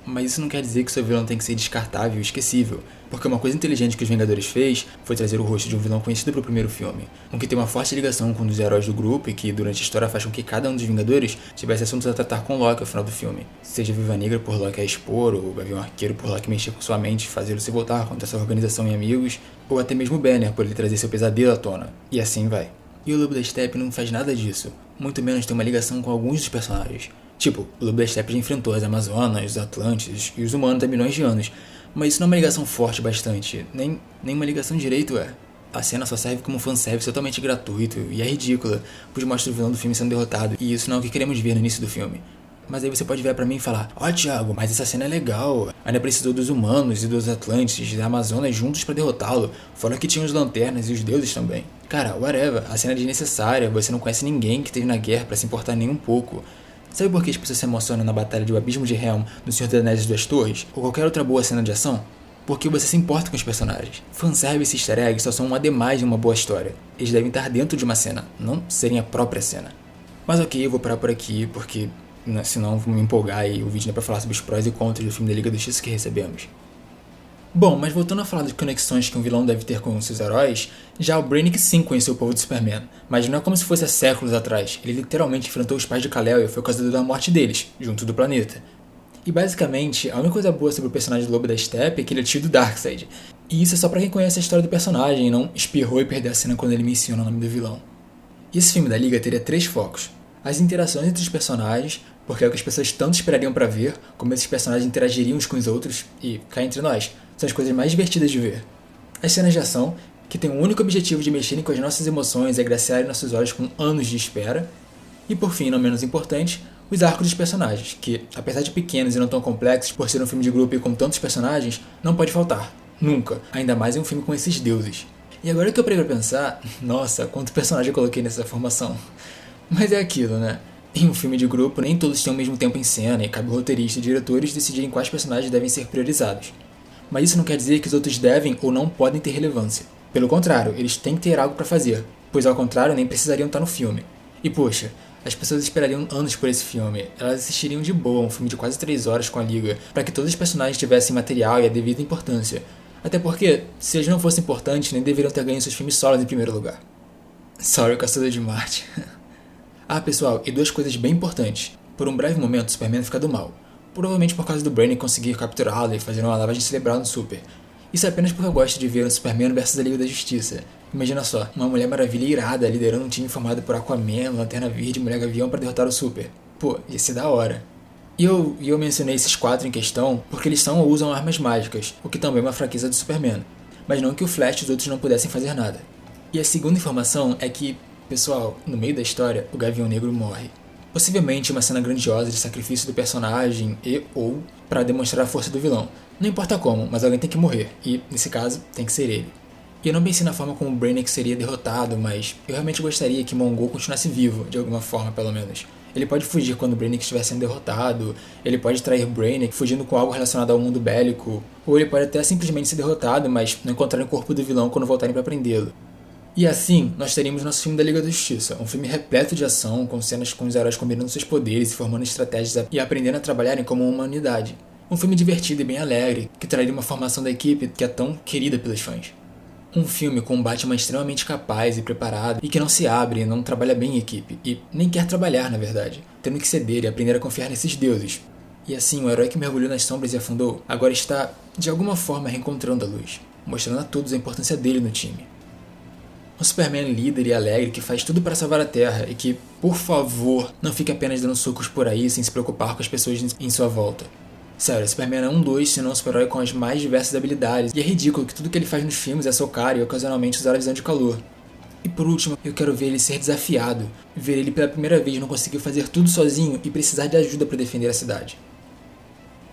Mas isso não quer dizer que seu vilão tem que ser descartável e esquecível, porque uma coisa inteligente que os Vingadores fez foi trazer o rosto de um vilão conhecido para o primeiro filme, um que tem uma forte ligação com um dos heróis do grupo e que durante a história faz com que cada um dos Vingadores tivesse assuntos a tratar com Loki ao final do filme, seja Viúva Negra por Loki a expor, ou o Gavião Arqueiro por Loki mexer com sua mente e fazê-lo se voltar contra sua organização e amigos, ou até mesmo Banner por ele trazer seu pesadelo à tona, e assim vai. E o Lobo da Steppe não faz nada disso, muito menos tem uma ligação com alguns dos personagens. Tipo, o Lobo da Steppe já enfrentou as Amazonas, os Atlantes e os humanos há milhões de anos, mas isso não é uma ligação forte bastante, nem uma ligação direito é. A cena só serve como fanservice totalmente gratuito e é ridícula, pois mostra o vilão do filme sendo derrotado, e isso não é o que queremos ver no início do filme. Mas aí você pode virar pra mim e falar: ó, Thiago, mas essa cena é legal, ainda precisou dos humanos e dos Atlantes e da Amazonas juntos pra derrotá-lo, fora que tinha os lanternas e os deuses também. Cara, whatever, a cena é desnecessária, você não conhece ninguém que esteve na guerra pra se importar nem um pouco. Sabe por que as pessoas se emocionam na batalha do Abismo de Helm, no Senhor dos Anéis e das Torres, ou qualquer outra boa cena de ação? Porque você se importa com os personagens. Fanservice e easter eggs só são um ademais de uma boa história. Eles devem estar dentro de uma cena, não serem a própria cena. Mas ok, eu vou parar por aqui, porque senão vou me empolgar e o vídeo não é pra falar sobre os prós e contras do filme da Liga da Justiça que recebemos. Bom, mas voltando a falar de conexões que um vilão deve ter com seus heróis, já o Brainiac sim conheceu o povo de Superman, mas não é como se fosse há séculos atrás, ele literalmente enfrentou os pais de Kal-El e foi causador da morte deles, junto do planeta. E basicamente, a única coisa boa sobre o personagem do Lobo da Steppe é que ele é tio do Darkseid, e isso é só pra quem conhece a história do personagem e não espirrou e perdeu a cena quando ele menciona o nome do vilão. E esse filme da Liga teria 3 focos: as interações entre os personagens, porque é o que as pessoas tanto esperariam pra ver, como esses personagens interagiriam uns com os outros, e cá entre nós, são as coisas mais divertidas de ver. As cenas de ação, que têm o único objetivo de mexerem com as nossas emoções e agraciarem nossos olhos com anos de espera. E por fim, não menos importante, os arcos dos personagens, que, apesar de pequenos e não tão complexos por ser um filme de grupo e com tantos personagens, não pode faltar. Nunca. Ainda mais em um filme com esses deuses. E agora que eu parei pra pensar, nossa, quanto personagem eu coloquei nessa formação. Mas é aquilo, né? Em um filme de grupo, nem todos têm o mesmo tempo em cena e cabe ao roteirista e diretores decidirem quais personagens devem ser priorizados. Mas isso não quer dizer que os outros devem ou não podem ter relevância. Pelo contrário, eles têm que ter algo pra fazer, pois ao contrário nem precisariam estar no filme. E poxa, as pessoas esperariam anos por esse filme, elas assistiriam de boa a um filme de quase 3 horas com a Liga, para que todos os personagens tivessem material e a devida importância. Até porque, se eles não fossem importantes, nem deveriam ter ganho seus filmes solos em primeiro lugar. Sorry, Caçador de Marte. Ah, pessoal, e 2 coisas bem importantes. Por um breve momento, Superman fica do mal. Provavelmente por causa do Brainiac conseguir capturá-lo e fazer uma lavagem cerebral no Super. Isso é apenas porque eu gosto de ver um Superman versus a Liga da Justiça. Imagina só, uma Mulher Maravilha irada liderando um time formado por Aquaman, Lanterna Verde e Mulher Gavião para derrotar o Super. Pô, ia ser da hora. E eu mencionei esses 4 em questão porque eles são ou usam armas mágicas, o que também é uma fraqueza do Superman. Mas não que o Flash e os outros não pudessem fazer nada. E a segunda informação é que, pessoal, no meio da história, o Gavião Negro morre. Possivelmente uma cena grandiosa de sacrifício do personagem ou para demonstrar a força do vilão. Não importa como, mas alguém tem que morrer, e, nesse caso, tem que ser ele. E eu não pensei na forma como o Brainiac seria derrotado, mas eu realmente gostaria que Mongul continuasse vivo, de alguma forma pelo menos. Ele pode fugir quando o Brainiac estiver sendo derrotado, ele pode trair Brainiac fugindo com algo relacionado ao mundo bélico, ou ele pode até simplesmente ser derrotado, mas não encontrar o corpo do vilão quando voltarem para prendê-lo. E assim, nós teríamos nosso filme da Liga da Justiça, um filme repleto de ação, com cenas com os heróis combinando seus poderes e formando estratégias e aprendendo a trabalharem como uma unidade. Um filme divertido e bem alegre, que traria uma formação da equipe que é tão querida pelos fãs. Um filme com um Batman extremamente capaz e preparado, e que não se abre e não trabalha bem em equipe, e nem quer trabalhar na verdade, tendo que ceder e aprender a confiar nesses deuses. E assim, o herói que mergulhou nas sombras e afundou, agora está, de alguma forma, reencontrando a luz, mostrando a todos a importância dele no time. Um Superman líder e alegre que faz tudo para salvar a Terra e que, por favor, não fique apenas dando socos por aí sem se preocupar com as pessoas em sua volta. Sério, Superman é um dois, se não um super-herói com as mais diversas habilidades, e é ridículo que tudo que ele faz nos filmes é socar e ocasionalmente usar a visão de calor. E por último, eu quero ver ele ser desafiado, ver ele pela primeira vez não conseguir fazer tudo sozinho e precisar de ajuda para defender a cidade.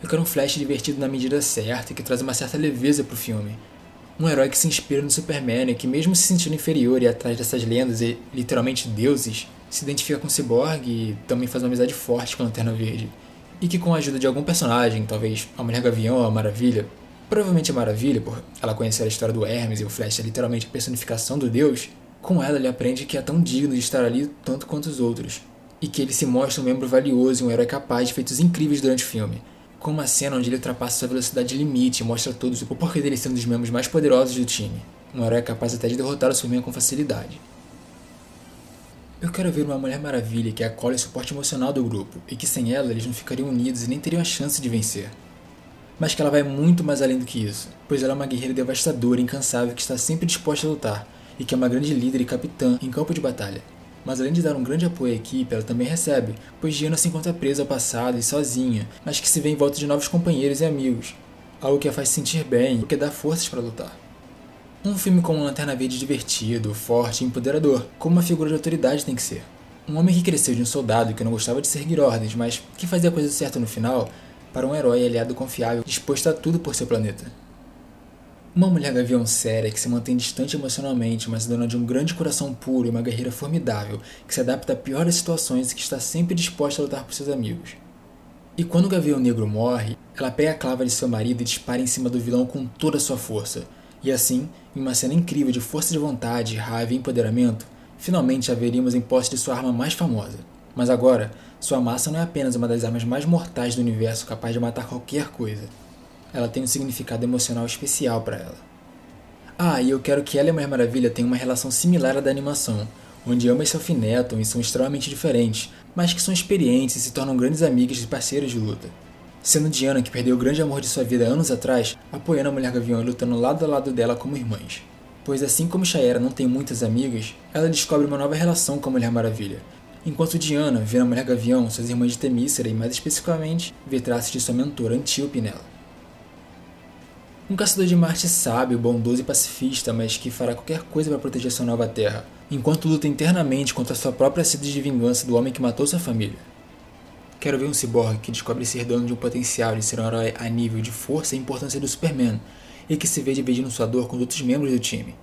Eu quero um Flash divertido na medida certa e que traz uma certa leveza pro filme. Um herói que se inspira no Superman e que, mesmo se sentindo inferior e atrás dessas lendas e literalmente deuses, se identifica com o Cyborg e também faz uma amizade forte com a Lanterna Verde. E que, com a ajuda de algum personagem, talvez a Mulher Gavião ou a Maravilha, provavelmente a Maravilha, por ela conhecer a história do Hermes e o Flash é literalmente a personificação do deus, com ela ele aprende que é tão digno de estar ali tanto quanto os outros. E que ele se mostra um membro valioso e um herói capaz de feitos incríveis durante o filme. Com uma cena onde ele ultrapassa sua velocidade limite e mostra a todos o porquê dele ser um dos membros mais poderosos do time. Um herói capaz até de derrotar o Superman com facilidade. Eu quero ver uma Mulher Maravilha que acolhe o suporte emocional do grupo, e que sem ela eles não ficariam unidos e nem teriam a chance de vencer. Mas que ela vai muito mais além do que isso, pois ela é uma guerreira devastadora e incansável que está sempre disposta a lutar, e que é uma grande líder e capitã em campo de batalha. Mas além de dar um grande apoio à equipe, ela também recebe, pois Diana se encontra presa ao passado e sozinha, mas que se vê em volta de novos companheiros e amigos, algo que a faz se sentir bem e que dá forças para lutar. Um filme com uma Lanterna Verde divertido, forte e empoderador, como uma figura de autoridade tem que ser. Um homem que cresceu de um soldado que não gostava de seguir ordens, mas que fazia a coisa certa no final, para um herói aliado confiável, disposto a tudo por seu planeta. Uma Mulher Gavião séria que se mantém distante emocionalmente, mas dona de um grande coração puro e uma guerreira formidável, que se adapta a piores situações e que está sempre disposta a lutar por seus amigos. E quando o Gavião Negro morre, ela pega a clava de seu marido e dispara em cima do vilão com toda a sua força. E assim, em uma cena incrível de força de vontade, raiva e empoderamento, finalmente a veríamos em posse de sua arma mais famosa. Mas agora, sua massa não é apenas uma das armas mais mortais do universo capaz de matar qualquer coisa. Ela tem um significado emocional especial para ela. Ah, e eu quero que ela e a Mulher Maravilha tenham uma relação similar à da animação, onde ambas se alfinetam e são extremamente diferentes, mas que são experientes e se tornam grandes amigas e parceiras de luta. Sendo Diana, que perdeu o grande amor de sua vida anos atrás, apoiando a Mulher Gavião e lutando lado a lado dela como irmãs. Pois assim como Shaera não tem muitas amigas, ela descobre uma nova relação com a Mulher Maravilha. Enquanto Diana vê na Mulher Gavião suas irmãs de Temícera e, mais especificamente, vê traços de sua mentora Antíope nela. Um caçador de Marte sábio, bondoso e pacifista, mas que fará qualquer coisa para proteger sua nova terra, enquanto luta internamente contra sua própria sede de vingança do homem que matou sua família. Quero ver um ciborgue que descobre ser dono de um potencial de ser um herói a nível de força e importância do Superman, e que se vê dividindo sua dor com outros membros do time.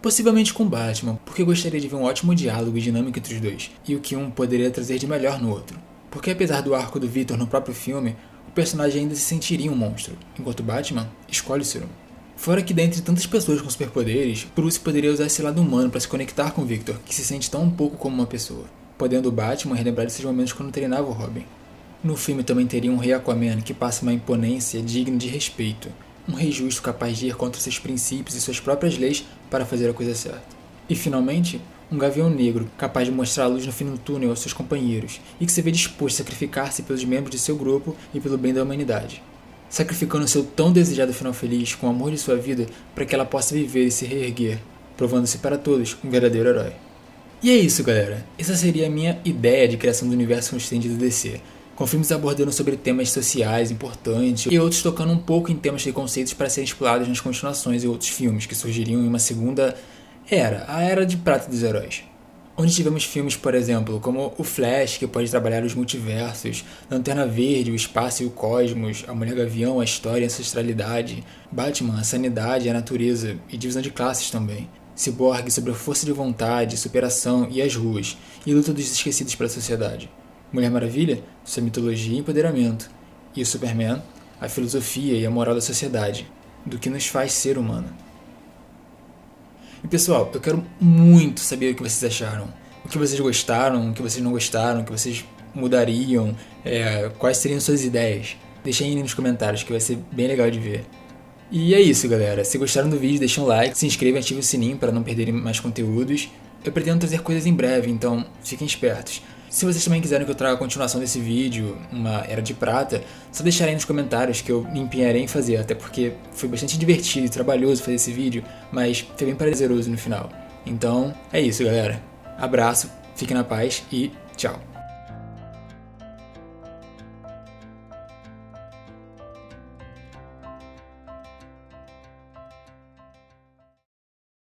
Possivelmente com Batman, porque gostaria de ver um ótimo diálogo e dinâmica entre os dois, e o que um poderia trazer de melhor no outro. Porque apesar do arco do Victor no próprio filme, o personagem ainda se sentiria um monstro, enquanto Batman escolhe ser um. Fora que dentre tantas pessoas com superpoderes, Bruce poderia usar esse lado humano para se conectar com Victor, que se sente tão pouco como uma pessoa, podendo Batman relembrar desses momentos quando treinava o Robin. No filme também teria um rei Aquaman que passa uma imponência digna de respeito, um rei justo capaz de ir contra seus princípios e suas próprias leis para fazer a coisa certa. E finalmente, um Gavião Negro capaz de mostrar a luz no fim do túnel aos seus companheiros e que se vê disposto a sacrificar-se pelos membros de seu grupo e pelo bem da humanidade, sacrificando seu tão desejado final feliz com o amor de sua vida para que ela possa viver e se reerguer, provando-se para todos um verdadeiro herói. E é isso, galera. Essa seria a minha ideia de criação do universo estendido DC, com filmes abordando sobre temas sociais importantes e outros tocando um pouco em temas e conceitos para serem explorados nas continuações e outros filmes que surgiriam em uma segunda era, a Era de Prata dos Heróis. Onde tivemos filmes, por exemplo, como o Flash, que pode trabalhar os multiversos, Lanterna Verde, o espaço e o cosmos, a Mulher Gavião, a história e a ancestralidade, Batman, a sanidade e a natureza, e divisão de classes também, Cyborg sobre a força de vontade, superação e as ruas, e luta dos esquecidos pela sociedade, Mulher Maravilha, sua mitologia e empoderamento, e o Superman, a filosofia e a moral da sociedade, do que nos faz ser humano. E pessoal, eu quero muito saber o que vocês acharam. O que vocês gostaram, o que vocês não gostaram, o que vocês mudariam, quais seriam suas ideias. Deixem aí nos comentários que vai ser bem legal de ver. E é isso, galera. Se gostaram do vídeo, deixem um like, se inscrevam e ativem o sininho para não perderem mais conteúdos. Eu pretendo trazer coisas em breve, então fiquem espertos. Se vocês também quiserem que eu traga a continuação desse vídeo, uma Era de Prata, só deixarem nos comentários que eu me empenharei em fazer, até porque foi bastante divertido e trabalhoso fazer esse vídeo, mas foi bem prazeroso no final. Então, é isso, galera. Abraço, fiquem na paz e tchau.